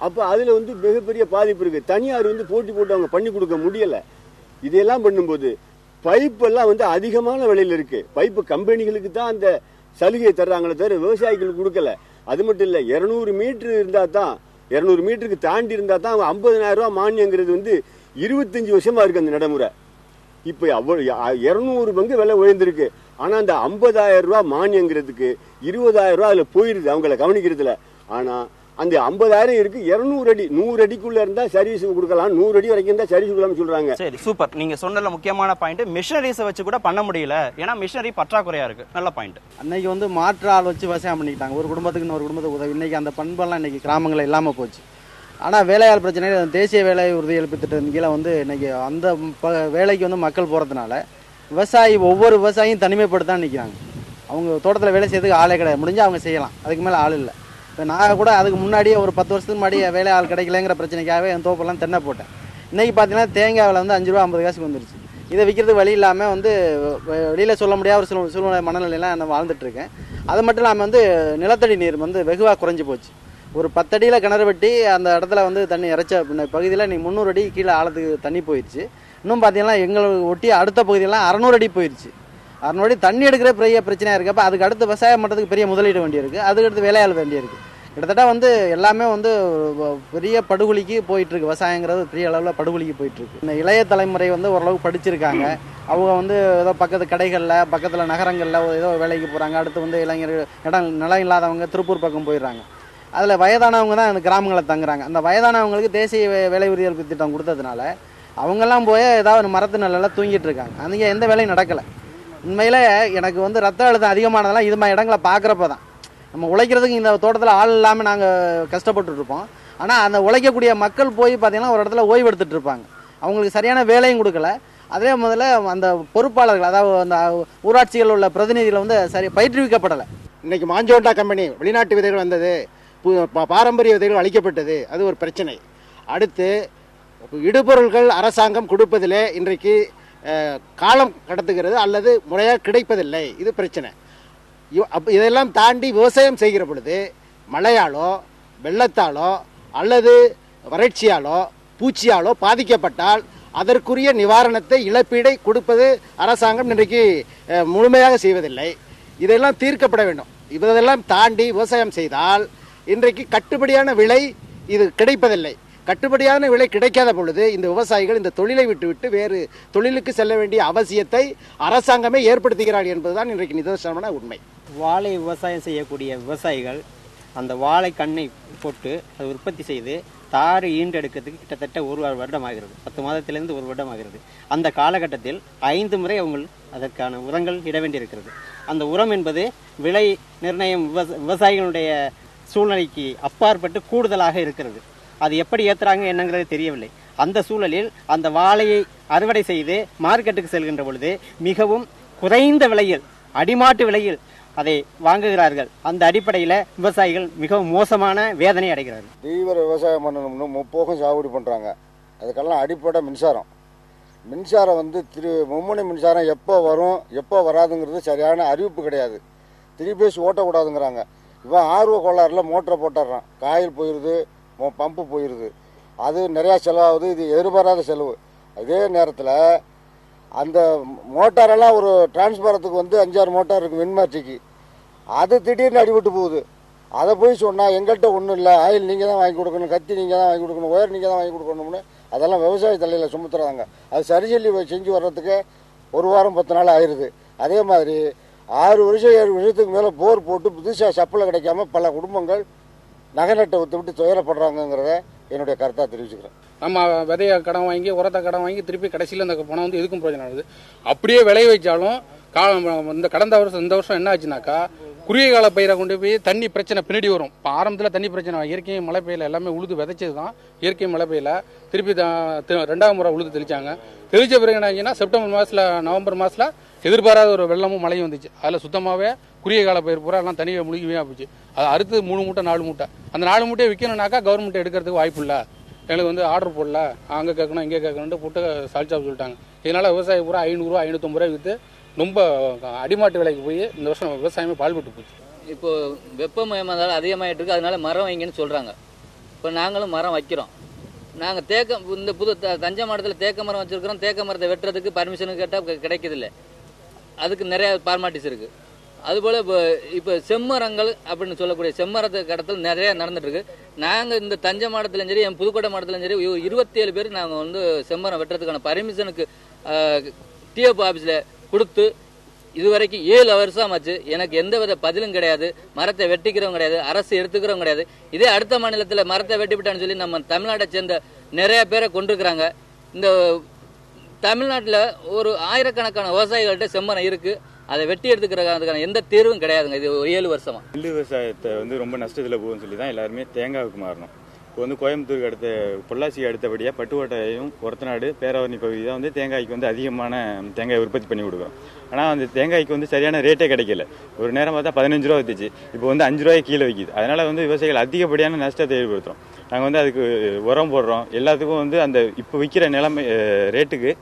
அப்போ அதில் வந்து மிகப்பெரிய பாதிப்பு இருக்கு. தனியார் வந்து போட்டி போட்டு அவங்க பண்ணி கொடுக்க முடியல. இதெல்லாம் பண்ணும்போது பைப்பெல்லாம் வந்து அதிகமான விலையில் இருக்கு. பைப்பு கம்பெனிகளுக்கு தான் அந்த சலுகையை தர்றாங்களே தவிர விவசாயிகளுக்கு கொடுக்கல. அது மட்டும் இல்லை, 200 மீட்டர் இருந்தால் தான், 200 மீட்டருக்கு தாண்டி இருந்தால் தான் 50,000 ரூபா மானியங்கிறது வந்து 25 வருஷமா இருக்கு அந்த நடைமுறை. இப்போ 200 பங்கு விலை உயர்ந்திருக்கு. ஆனால் அந்த 50,000 ரூபா மானியங்கிறதுக்கு 20,000 ரூபா அதில் போயிருது அவங்கள கவனிக்கிறதுல. ஆனால் அந்த 50,000 இருக்கு. 200 அடி 100 அடிக்குள்ள இருந்தா சர்வீஸ் கொடுக்கலாம், 100 அடி வரைக்கும் இருந்தா சர்வீஸ் கொடுக்கலாம் சொல்றாங்க. சரி, சூப்பர். நீங்க சொன்னல முக்கியமான பாயிண்ட், மிஷினரிஸை வச்சு கூட பண்ண முடியல. ஏன்னா மிஷினரி பற்றாக்குறையா இருக்கு. நல்ல பாயிண்ட். அன்னைக்கு வந்து மாற்று ஆள் வச்சு விவசாயம் பண்ணிக்கிட்டாங்க. ஒரு குடும்பத்துக்கு இன்னொரு குடும்பத்துக்கு உதவி. இன்னைக்கு அந்த பண்பெல்லாம் இன்னைக்கு கிராமங்களில் இல்லாமல் போச்சு. ஆனால் வேலையாள் பிரச்சனை தேசிய வேலை உறுதியளிப்பு திட்டத்தின் கீழே வந்து இன்னைக்கு அந்த வேலைக்கு வந்து மக்கள் போகிறதுனால ஒவ்வொரு விவசாயியும் தனிமைப்படுத்தான் நிற்கிறாங்க. அவங்க தோட்டத்தில் வேலை செய்யறதுக்கு ஆளே கிடையாது. முடிஞ்சால் அவங்க செய்யலாம், அதுக்கு மேலே ஆள் இல்லை. இப்போ நான் கூட அதுக்கு முன்னாடியே ஒரு 10 வருஷத்துக்கு முன்னாடி வேலை ஆள் கிடைக்கலங்கிற பிரச்சனைக்காகவே என் தோப்பெல்லாம் தென்னை போட்டேன். இன்றைக்கி பார்த்தீங்கன்னா தேங்காய் விலை வந்து 5 ரூபா 50 காசுக்கு வந்துருச்சு. இதை விற்கிறதுக்கு வழி இல்லாமல் வந்து வெளியில் சொல்ல முடியாத ஒரு சூழ்நிலை மனநிலையெல்லாம் நான் வாழ்ந்துட்டுருக்கேன். அது மட்டும் இல்லாமல் வந்து நிலத்தடி நீர் வந்து வெகுவாக குறைஞ்சி போச்சு. ஒரு 10 அடியில் கிணறு வெட்டி அந்த இடத்துல வந்து தண்ணி இறைச்ச பகுதியில் இன்றைக்கி 300 அடி கீழே ஆழத்துக்கு தண்ணி போயிடுச்சு. இன்னும் பார்த்தீங்கன்னா எங்களுக்கு ஒட்டி அடுத்த பகுதியெல்லாம் 600 அடி போயிடுச்சு. 600 அடி தண்ணி எடுக்கிற பெரிய பிரச்சனையாக இருக்குது. அப்போ அதுக்கு அடுத்து விவசாயம் பண்ணுறதுக்கு பெரிய முதலீடு வேண்டியிருக்கு. அதுக்கடுத்து வேலையாள் வேண்டியிருக்கு. கிட்டத்தட்ட வந்து எல்லாமே வந்து பெரிய படுகொலிக்கு போயிட்டுருக்கு. விவசாயங்கிறது பெரிய அளவில் படுகொலிக்கு போயிட்டுருக்கு. இந்த இளைய தலைமுறை வந்து ஓரளவுக்கு படிச்சிருக்காங்க. அவங்க வந்து ஏதோ பக்கத்து கடைகளில் பக்கத்தில் நகரங்களில் ஏதோ வேலைக்கு போகிறாங்க. அடுத்து வந்து இளைஞர்கள் நிலம் இல்லாதவங்க திருப்பூர் பக்கம் போயிடுறாங்க. அதில் வயதானவங்க தான் அந்த கிராமங்களில் தங்குறாங்க. அந்த வயதானவங்களுக்கு தேசிய வேலை உறுதியளிப்பு திட்டம் கொடுத்ததுனால அவங்கெல்லாம் போய் ஏதாவது மரத்து நிலையில் தூங்கிட்டு இருக்காங்க. அங்கே எந்த வேலையும் நடக்கலை. உண்மையில் எனக்கு வந்து ரத்த அழுத்தம் அதிகமானதெல்லாம் இது மாதிரி இடங்களை பார்க்குறப்ப தான். நம்ம உழைக்கிறதுக்கு இந்த தோட்டத்தில் ஆள் இல்லாமல் நாங்கள் கஷ்டப்பட்டுட்டு இருப்போம். ஆனால் அந்த உழைக்கக்கூடிய மக்கள் போய் பார்த்தீங்கன்னா ஒரு இடத்துல ஓய்வு எடுத்துகிட்டு இருப்பாங்க. அவங்களுக்கு சரியான வேலையும் கொடுக்கல. அதே முதல்ல அந்த பொறுப்பாளர்கள், அதாவது அந்த ஊராட்சிகள் உள்ள பிரதிநிதிகள் வந்து சரி பயிற்றுவிக்கப்படலை. இன்னைக்கு மாஞ்சோண்டா கம்பெனி வெளிநாட்டு விதைகள் வந்தது, பாரம்பரிய விதைகள் அளிக்கப்பட்டது, அது ஒரு பிரச்சனை. அடுத்து இடுபொருள்கள் அரசாங்கம் கொடுப்பதிலே இன்றைக்கு காலம் கடத்துகிறது அல்லது முறையாக கிடைப்பதில்லை, இது பிரச்சனை. இதெல்லாம் தாண்டி விவசாயம் செய்கிற பொழுது மழையாலோ வெள்ளத்தாலோ அல்லது வறட்சியாலோ பூச்சியாலோ பாதிக்கப்பட்டால் அதற்குரிய நிவாரணத்தை இழப்பீடை கொடுப்பது அரசாங்கம் இன்றைக்கு முழுமையாக செய்வதில்லை. இதெல்லாம் தீர்க்கப்பட வேண்டும். இதெல்லாம் தாண்டி விவசாயம் செய்தால் இன்றைக்கு கட்டுப்படியான விலை இது கிடைப்பதில்லை. கட்டுப்படியான விலை கிடைக்காத பொழுது இந்த விவசாயிகள் இந்த தொழிலை விட்டுவிட்டு வேறு தொழிலுக்கு செல்ல வேண்டிய அவசியத்தை அரசாங்கமே ஏற்படுத்துகிறார்கள் என்பதுதான் இன்றைக்கு நிதர்சனமான உண்மை. வாழை விவசாயம் செய்யக்கூடிய விவசாயிகள் அந்த வாழை கண்ணை போட்டு அதை உற்பத்தி செய்து தாறு ஈண்டெடுக்கிறதுக்கு கிட்டத்தட்ட 1 வருடம் ஆகிறது. 10 மாதத்திலிருந்து 1 வருடம் ஆகிறது. அந்த காலகட்டத்தில் 5 முறை அவங்க அதற்கான உரங்கள் இட வேண்டியிருக்கிறது. அந்த உரம் என்பது விலை நிர்ணயம் விவசாயிகளுடைய சூழ்நிலைக்கு அப்பாற்பட்டு கூடுதலாக இருக்கிறது. அது எப்படி ஏற்றுறாங்க என்னங்கிறது தெரியவில்லை. அந்த சூழலில் அந்த வாழையை அறுவடை செய்து மார்க்கெட்டுக்கு செல்கின்ற பொழுது மிகவும் குறைந்த விலையில், அடிமாட்டு விலையில் அதை வாங்குகிறார்கள். அந்த அடிப்படையில் விவசாயிகள் மிகவும் மோசமான வேதனை அடைகிறார்கள். தீவிர விவசாயம் பண்ணணும்னு முப்போகம் சாகுபடி பண்ணுறாங்க. அதுக்கெல்லாம் அடிப்படை மின்சாரம். மின்சாரம் வந்து மும்முனை மின்சாரம் எப்போ வரும் எப்போ வராதுங்கிறது சரியான அறிவிப்பு கிடையாது. 3 பேஸ் ஓட்டக்கூடாதுங்கிறாங்க. இவன் ஆர்வ கோளாறில் மோட்டரை போட்டுடுறான், காயில் போயிடுது, பம்பு போயிடுது. அது நிறையா செலவாகுது. இது எதிர்பாராத செலவு. அதே நேரத்தில் அந்த மோட்டாரெல்லாம் ஒரு டிரான்ஸ்பாரத்துக்கு வந்து 5-6 மோட்டார் இருக்குது மின்மாற்றிக்கு. அது திடீர்னு அடிபட்டு போகுது. அதை போய் சொன்னால் எங்கள்கிட்ட ஒன்றும் இல்லை, ஆயில் நீங்கள் தான் வாங்கி கொடுக்கணும், கத்தி நீங்கள் தான் வாங்கி கொடுக்கணும், ஒயர் நீங்கள் தான் வாங்கி கொடுக்கணும்னு அதெல்லாம் விவசாய தலையில் சுமத்துறாங்க. அது சரி சொல்லி செஞ்சு வர்றதுக்கு 1 வாரம் 10 நாள் ஆயிடுது. அதே மாதிரி 6 வருஷம் 7 வருஷத்துக்கு மேலே போர் போட்டு புதுசாக சப்பளை கிடைக்காம பல குடும்பங்கள் நகை விட்டு துயரப்படுறாங்கிறத என்னுடைய கருத்தாக தெரிவிச்சுக்கிறேன். நம்ம விதைய கடன் வாங்கி உரத்தை கடன் வாங்கி திருப்பி கடைசியில் அந்த பணம் வந்து எதுக்கும் பிரயோஜனம் ஆகுது. அப்படியே விளைய வச்சாலும் இந்த கடந்த வருஷம் இந்த வருஷம் என்ன ஆச்சுனாக்கா குறுகிய கால பயிரை கொண்டு போய் தண்ணி பிரச்சனை பின்னாடி வரும். இப்போ ஆரம்பத்தில் தண்ணி பிரச்சனை, இயற்கை மழை பெய்யல, எல்லாமே உழுது விதைச்சது தான். இயற்கை மழை பெய்யல, திருப்பி 2வது முறை உழுது தெளிச்சாங்க. தெளிச்ச பிறகு என்ன ஆச்சுன்னா செப்டம்பர் மாதத்தில் நவம்பர் மாதத்தில் எதிர்பாராத ஒரு வெள்ளமும் மழையும் வந்துச்சு. அதில் சுத்தமாகவே குறுகிய கால பயிர் பூரா எல்லாம் தனியாக முழுகிவே போச்சு. அது அடுத்து 3 மூட்டை 4 மூட்டை. அந்த 4 மூட்டையை விற்கணும்னாக்கா கவர்மெண்ட் எடுக்கிறதுக்கு வாய்ப்பு இல்லை. எங்களுக்கு வந்து ஆர்டர் போடல, அங்கே கேட்கணும் இங்கே கேட்கணுன்ட்டு போட்டு சால்ச்சாப் சொல்லிட்டாங்க. இதனால் விவசாயி பூரா 500 ரூபா 550 ரூபாய் விற்று ரொம்ப அடிமாட்டு விலைக்கு போய் இந்த வருஷம் விவசாயமே பால்பட்டு போச்சு. இப்போ வெப்பமயமாக அதிகமாகிட்டு இருக்கு, அதனால மரம் வைங்கன்னு சொல்கிறாங்க. இப்போ நாங்களும் மரம் வைக்கிறோம். நாங்கள் இந்த புது தஞ்சை மாவட்டத்தில் தேக்க மரம் வச்சுருக்கிறோம். தேக்க மரத்தை வெட்டுறதுக்கு பர்மிஷனுக்கு கேட்டால் கிடைக்கிறதில்ல. அதுக்கு நிறைய ஃபார்மாலிட்டிஸ் இருக்குது. அதுபோல் இப்போ செம்மரங்கள் அப்படின்னு சொல்லக்கூடிய செம்மரத்து கடத்தல் நிறைய நடந்துட்டுருக்கு. நாங்கள் இந்த தஞ்சை மாவட்டத்திலும் சரி என் புதுக்கோட்டை மாவட்டத்திலும் சரி 27 பேர் நாங்கள் வந்து செம்மரம் வெட்டுறதுக்கான பர்மிஷனுக்கு டிஎஃப் ஆஃபீஸில் கொடுத்து இதுவரைக்கும் 7 வருஷம் ஆச்சு. எனக்கு எந்த வித பதிலும் கிடையாது. மரத்தை வெட்டிக்கிறவங்க கிடையாது, அரசு எடுத்துக்கிறவங்க கிடையாது. இதே அடுத்த மாநிலத்தில் மரத்தை வெட்டிவிட்டான்னு சொல்லி நம்ம தமிழ்நாட்டை சேர்ந்த நிறைய பேரை கொண்டிருக்கிறாங்க. இந்த தமிழ்நாட்டில் ஒரு 1000கணக்கான விவசாயிகள்கிட்ட செம்மரம் இருக்குது. அதை வெட்டி எடுத்துக்கிறதுக்கான எந்த தீர்வும் கிடையாதுங்க. இது 7 வருஷமா நெல் விவசாயத்தை வந்து ரொம்ப நஷ்டத்தில் போகும்னு சொல்லி தான் எல்லாருமே தேங்காவுக்கு மாறணும். இப்போ வந்து கோயம்புத்தூருக்கு அடுத்த பொள்ளாச்சிக்கு அடுத்தபடியாக பட்டுக்கோட்டையும் ஒரத்தநாடு பேராவரணி பகுதி தான் வந்து தேங்காய்க்கு வந்து அதிகமான தேங்காய் உற்பத்தி பண்ணி கொடுக்குறோம். ஆனால் அந்த தேங்காய்க்கு வந்து சரியான ரேட்டே கிடைக்கல. ஒரு நேரம் பார்த்தா 15 ரூபா வித்துச்சு, இப்போ வந்து 5 ரூபாய்க்கு கீழே விற்கிது. அதனால் வந்து விவசாயிகள் அதிகப்படியான நஷ்டத்தை ஏற்படுத்துகிறோம். நாங்கள் வந்து அதுக்கு உரம் போடுறோம். எல்லாத்துக்கும் வந்து அந்த இப்போ விற்கிற நிலைமை ரேட்டுக்கு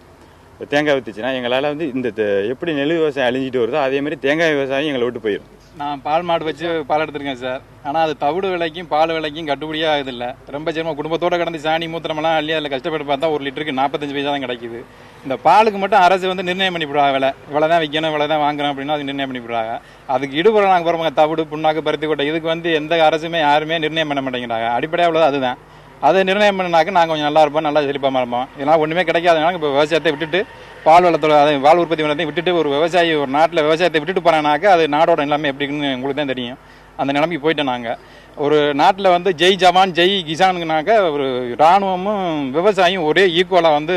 தேங்காய் வித்துச்சுன்னா எங்களால் வந்து இந்த எப்படி நெல் விவசாயம் அழிஞ்சிட்டு வருதோ அதேமாதிரி தேங்காய் விவசாயம் எங்களை விட்டு போயிடும். நான் பால் மாடு வச்சு பால் எடுத்துருக்கேன் சார். ஆனால் அது தவிடு விலைக்கும் பால் விலைக்கும் கட்டுப்படியாக ஆகுதில்லை. ரொம்ப சிரமம். குடும்பத்தோடு கடந்து சாணி மூத்திரமெல்லாம் அள்ளி அதில் கஷ்டப்பட்டு பார்த்தா 1 லிட்டருக்கு 45 பைசா தான் கிடைக்குது. இந்த பாலுக்கு மட்டும் அரசு வந்து நிர்ணயம் பண்ணிவிடுவாங்க. விலை இவ்வளோ தான் விற்கணும், இவ்வளோ தான் வாங்குறோம் அப்படின்னா அது நிர்ணயம் பண்ணிவிடுவாங்க. அதுக்கு ஈடுபட நாங்கள் போகிறோம். தவிடு புண்ணாக்கு பருத்தி கொட்டை இதுக்கு வந்து எந்த அரசுமே யாருமே நிர்ணயம் பண்ண மாட்டேங்கிறாங்க. அடிப்படையாக உள்ளது அதுதான். அதை நிர்ணயம் பண்ணினாக்க நாங்கள் கொஞ்சம் நல்லா இருப்போம், நல்லா செழிப்பாக இருப்போம். இதெல்லாம் ஒன்றுமே கிடைக்காதனால இப்போ விவசாயத்தை விட்டுட்டு பால் வளத்தோட அதை பால் உற்பத்தி பண்ணதை விட்டுட்டு ஒரு விவசாயி ஒரு நாட்டில் விவசாயத்தை விட்டுட்டு போகிறாங்கனாக்கா அது நாடோட எல்லாமே எப்படின்னு உங்களுக்கு தான் தெரியும். அந்த நிலைமைக்கு போயிட்டோம் நாங்கள். ஒரு நாட்டில் வந்து ஜெய் ஜவான் ஜெய் கிசானுக்குனாக்க ஒரு இராணுவமும் விவசாயியும் ஒரே ஈக்குவலாக வந்து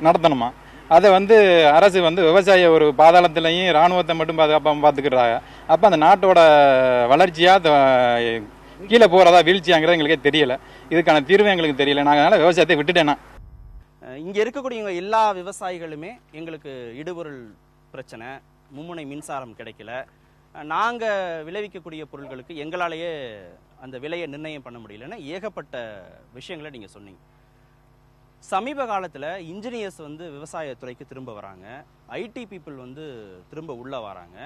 நடத்தணுமா. அதை வந்து அரசு வந்து விவசாய ஒரு பாதாளத்திலையும் இராணுவத்தை மட்டும் பாதுகாப்பாக பார்த்துக்கிறாங்க. அப்போ அந்த நாட்டோட வளர்ச்சியாக கீழே போகிறதா வீழ்ச்சியாங்கிறது எங்களுக்கே தெரியல. இதுக்கான தீர்வு எங்களுக்கு தெரியல. நாங்கள் அதனால் விவசாயத்தை விட்டுட்டேன்னா. இங்கே இருக்கக்கூடிய எல்லா விவசாயிகளுமே எங்களுக்கு இடுபொருள் பிரச்சனை, மும்முனை மின்சாரம் கிடைக்கல, நாங்கள் விளைவிக்கக்கூடிய பொருட்களுக்கு எங்களாலேயே அந்த விலையை நிர்ணயம் பண்ண முடியலன்னா ஏகப்பட்ட விஷயங்களை நீங்கள் சொன்னீங்க. சமீப காலத்தில் இன்ஜினியர்ஸ் வந்து விவசாயத்துறைக்கு திரும்ப வராங்க, ஐடி பீப்புள் வந்து திரும்ப உள்ளே வராங்க,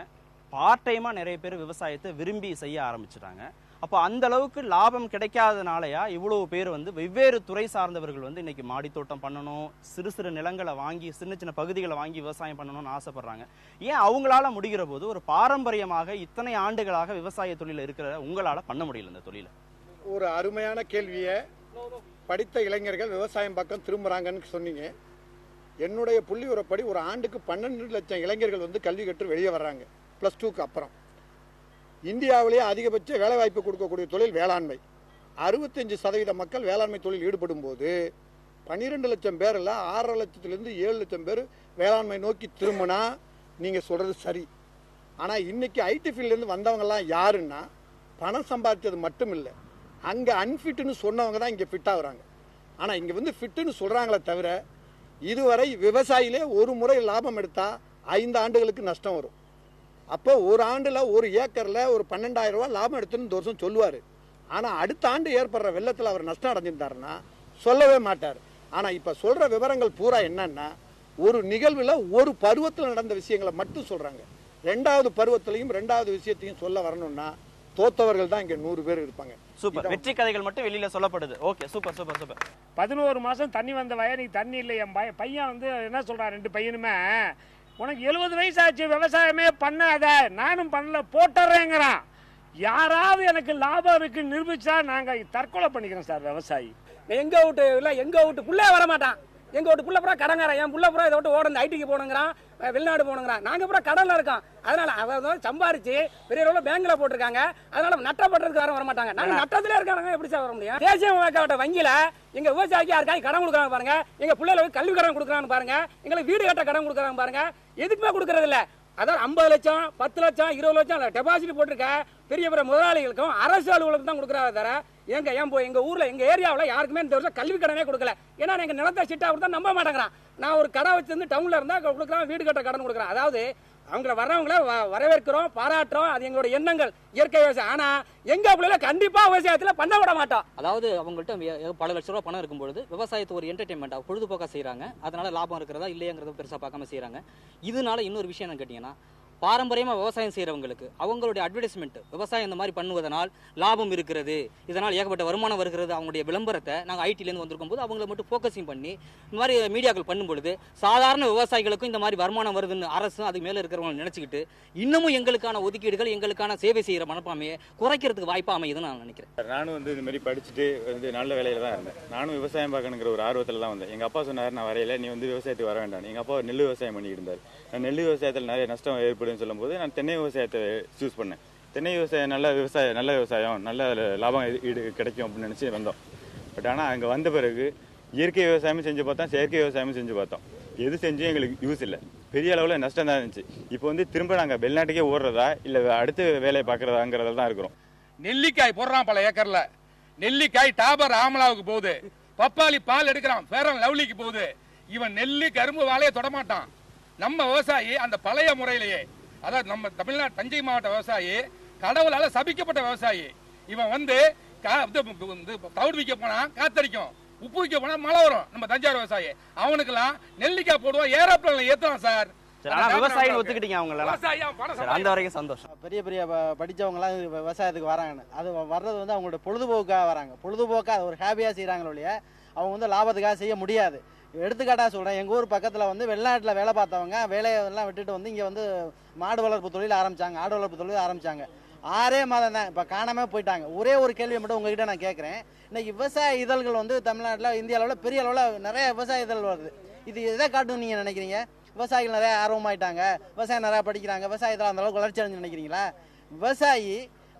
பார்ட் டைமாக நிறைய பேர் விவசாயத்தை விரும்பி செய்ய ஆரம்பிச்சிட்டாங்க. அப்போ அந்த அளவுக்கு லாபம் கிடைக்காதனாலயா இவ்வளோ பேர் வந்து வெவ்வேறு துறை சார்ந்தவர்கள் வந்து இன்னைக்கு மாடித்தோட்டம் பண்ணணும், சிறு சிறு நிலங்களை வாங்கி சின்ன சின்ன பகுதிகளை வாங்கி விவசாயம் பண்ணணும்னு ஆசைப்படுறாங்க? ஏன் அவங்களால முடிகிற போது ஒரு பாரம்பரியமாக இத்தனை ஆண்டுகளாக விவசாய தொழில இருக்கிற உங்களால பண்ண முடியல இந்த தொழில? ஒரு அருமையான கேள்வியை படித்த இளைஞர்கள் விவசாயம் பக்கம் திரும்புறாங்கன்னு சொன்னீங்க. என்னுடைய புள்ளி உரப்படி ஒரு ஆண்டுக்கு 12 லட்சம் இளைஞர்கள் வந்து கல்வி கற்று வெளியே வர்றாங்க +2க்கு அப்புறம். இந்தியாவிலேயே அதிகபட்ச வேலைவாய்ப்பு கொடுக்கக்கூடிய தொழில் வேளாண்மை. 65% மக்கள் வேளாண்மை தொழில் ஈடுபடும் போது 12 லட்சம் பேரில் 6.5 லட்சத்திலிருந்து 7 லட்சம் பேர் வேளாண்மை நோக்கி திரும்பினா நீங்கள் சொல்கிறது சரி. ஆனால் இன்னைக்கு ஐடி ஃபீல்ட்லேருந்து வந்தவங்கலாம் யாருன்னா பணம் சம்பாதிச்சது மட்டும் இல்லை, அங்கே அன்ஃபிட்டுன்னு சொன்னவங்க தான் இங்கே ஃபிட் ஆகுறாங்க. ஆனால் இங்கே வந்து ஃபிட்டுன்னு சொல்கிறாங்களே தவிர இதுவரை விவசாயிலே ஒரு முறை லாபம் எடுத்தால் 5 ஆண்டுகளுக்கு நஷ்டம் வரும். அப்போ ஒரு ஆண்டில் ஒரு ஏக்கரில் ஒரு 12,000 ரூபா லாபம் எடுத்துன்னு இந்த வருஷம் சொல்லுவார். ஆனால் அடுத்த ஆண்டு ஏற்படுற வெள்ளத்தில் அவர் நஷ்டம் அடைஞ்சிருந்தாருன்னா சொல்லவே மாட்டார். ஆனால் இப்போ சொல்கிற விவரங்கள் பூரா என்னன்னா ஒரு நிகழ்வில் ஒரு பருவத்தில் நடந்த விஷயங்களை மட்டும் சொல்கிறாங்க. 2வது பருவத்திலையும் 2வது விஷயத்தையும் சொல்ல வரணும்னா தோத்தவர்கள் தான் இங்கே 100 பேர் இருப்பாங்க. சூப்பர். வெற்றி கதைகள் மட்டும் வெளியில சொல்லப்படுது. Okay, super super super. 11 மாசம் தண்ணி வந்த வயலுக்கு தண்ணி இல்லை. என் பையன் வந்து என்ன சொல்றான், 2 பையனுமே, உனக்கு 70 வயசு ஆச்சு, விவசாயமே பண்ணாத, நானும் பண்ணல, போட்டுறேங்கிறான். யாராவது எனக்கு லாபம் இருக்குன்னு நிரூபிச்சா நாங்க தற்கொலை பண்ணிக்கிறோம் சார். விவசாயி எங்க வீட்டு இல்லை, எங்க வீட்டு புள்ளே வர மாட்டான். எங்க வீட்டு புள்ள பூரா கடங்காரன். என் புள்ள பூரா இதை விட்டு ஓட ஐடிக்கு போகணுங்கிறான், வெளிநாடு போகணுங்கிறான். நாங்க பூரா கடல்ல இருக்கோம். அதனால அவன் சம்பாரிச்சு பெரிய அளவில் பேங்க்ல போட்டிருக்காங்க. அதனால நட்டப்படுறதுக்கு வர மாட்டாங்க. நாங்க நட்டத்திலே இருக்காங்க. எப்படி சார் வர முடியும்? தேசிய வங்கியில எங்க விவசாயிக்கு யாருக்காவது கடன் கொடுக்குறாங்க பாருங்க, எங்க பிள்ளைகளுக்கு கல்வி கடன் கொடுக்குறாங்க பாருங்க, எங்களுக்கு வீடு கட்ட கடன் கொடுக்குறாங்க பாருங்க. எதுக்குமே கொடுக்கறது இல்ல. அதாவது 50 லட்சம் 10 லட்சம் 20 லட்சம் டெபாசிட் போட்டிருக்க பெரிய பெரிய முதலாளிகளுக்கும் அரசு அலுவலகம் தான் கொடுக்குறாங்க தர. எங்க ஊர்ல எங்க ஏரியாவில் யாருக்குமே இந்த வருஷம் கல்வி கடனே கொடுக்கல. ஏன்னா எங்க நிலத்தை சிட்டா கொடுத்தா நம்ப மாட்டேங்கிறான். நான் ஒரு கடை வச்சிருந்து டவுன்ல இருந்தா கொடுக்குறான், வீடு கட்ட கடன் கொடுக்குறான். அதாவது அவங்கள வர்றவங்கள வரவேற்கிறோம், பாராட்டுறோம், அது எங்களுடைய எண்ணங்கள், இயற்கை விவசாயம். ஆனா எங்க பிள்ளைல கண்டிப்பா விவசாயத்துல பண்ண விட மாட்டோம். அதாவது அவங்கள்ட்ட பல லட்ச ரூபாய் பணம் இருக்கும்பொழுது விவசாயத்தை ஒரு என்டர்டைன்மெண்டா பொழுதுபோக்கா செய்யறாங்க. அதனால லாபம் இருக்கிறதா இல்லையாங்கிறத பெருசா பார்க்காம செய்யறாங்க. இதனால இன்னொரு விஷயம் என்ன கேட்டீங்கன்னா, பாரம்பரியமா விவசாயம் செய்யறவங்களுக்கு அவங்களுடைய அட்வர்டைஸ்மெண்ட், விவசாயம் இந்த மாதிரி பண்ணுவதனால் லாபம் இருக்கிறது, இதனால் ஏகப்பட்ட வருமானம் வருகிறது, அவங்களுடைய விளம்பரத்தை நாங்கள் ஐடிலேருந்து வந்திருக்கும் போது அவங்களை மட்டும் ஃபோக்கஸிங் பண்ணி இந்த மாதிரி மீடியாக்கள் பண்ணும்பொழுது சாதாரண விவசாயிகளுக்கும் இந்த மாதிரி வருமானம் வருதுன்னு அரசும் அதுக்கு மேலே இருக்கிறவங்க நினைச்சுக்கிட்டு இன்னமும் எங்களுக்கான ஒதுக்கீடுகள், எங்களுக்கான சேவை செய்கிற மனப்பான்மையை குறைக்கிறதுக்கு வாய்ப்பாக அமையுதுன்னு நான் நினைக்கிறேன். நானும் வந்து இந்த மாதிரி படிச்சுட்டு வந்து நல்ல வேலையில தான் இருந்தேன். நானும் விவசாயம் பார்க்கணுங்கிற ஒரு ஆர்வத்தில் தான் வந்தேன். எங்கள் அப்பா சொன்னார், நான் வரையில நீ வந்து விவசாயத்துக்கு வர வேண்டாம். எங்கள் அப்பா நெல் விவசாயம் பண்ணிட்டு இருந்தார். நான் நெல் விவசாயத்தில் நிறைய நஷ்டம் ஏற்படும் சொல்லும்போது நான் தென்னை விவசாயத்தை சூஸ் பண்ணேன். தென்னை விவசாயம் நல்ல விவசாயம் நல்ல லாபம் கிடைக்கும் அப்படின்னு நினச்சி வந்தோம். பட் ஆனால் அங்கே வந்த பிறகு இயற்கை விவசாயமும் செஞ்சு பார்த்தோம், செயற்கை விவசாயமும் செஞ்சு பார்த்தோம். எது செஞ்சும் எங்களுக்கு யூஸ் இல்லை, பெரிய அளவில் நஷ்டம் தான் இருந்துச்சு. இப்போ வந்து திரும்ப நாங்கள் வெளிநாட்டுக்கே ஓடுறதா இல்லை அடுத்த வேலையை பார்க்குறதாங்கிறத தான் இருக்கிறோம். நெல்லிக்காய் போடுறான் பல ஏக்கர்ல, நெல்லிக்காய் டாபர் ஆமலாவுக்கு போகுது, பப்பாளி பால் எடுக்கிறான் ஃபேரன் லவ்லிக்கு போகுது. இவன் நெல்லு கரும்பு வாழையை தொடமாட்டான். நம்ம விவசாயி அந்த பழைய முறையிலேயே, அதாவது நம்ம தமிழ்நாடு தஞ்சை மாவட்ட விவசாயி கடவுளால சபிக்கப்பட்ட விவசாயி. இவன் வந்து தவிடு விற்க போனா காத்தடிக்கும், உப்பு விற்க போனா மழை வரும். நம்ம தஞ்சாவூர் விவசாயி அவனுக்கெல்லாம் நெல்லிக்காய் போடுவோம், ஏரோப்ளேன்ல ஏத்துவான் சார். விவசாயிகள் ஒத்துக்கிட்டீங்க அவங்கள, அந்த வரைக்கும் சந்தோஷம். பெரிய பெரிய படித்தவங்களாம் விவசாயத்துக்கு வராங்கன்னு, அது வர்றது வந்து அவங்களோட பொழுதுபோக்காக வராங்க. பொழுதுபோக்காக அது ஒரு ஹாப்பியாக செய்கிறாங்களோ இல்லையா, அவங்க வந்து லாபத்துக்காக செய்ய முடியாது. எடுத்துக்காட்டாக சொல்கிறேன், எங்கள் ஊர் பக்கத்தில் வந்து வெளிநாட்டில் வேலை பார்த்தவங்க வேலையெல்லாம் விட்டுட்டு வந்து இங்கே வந்து மாடு வளர்ப்பு தொழில் ஆரம்பித்தாங்க, ஆடு வளர்ப்பு தொழில் ஆரம்பித்தாங்க. 6 மாதம் தான், இப்போ காணாமல் போயிட்டாங்க. ஒரே ஒரு கேள்வியை மட்டும் உங்ககிட்ட நான் கேட்குறேன். இன்னைக்கு விவசாய இதழ்கள் வந்து தமிழ்நாட்டில் இந்திய அளவில் பெரிய அளவில் நிறைய விவசாய இதழ் வருது. இது எதை காட்டுன்னு நீங்கள் நினைக்கிறீங்க? விவசாயிகள் நிறைய ஆர்வமாயிட்டாங்க, விவசாயம் நிறையா படிக்கிறாங்க, விவசாயத்தில் அந்த அளவுக்கு வளர்ச்சி அடைஞ்சு நினைக்கிறீங்களா? விவசாயி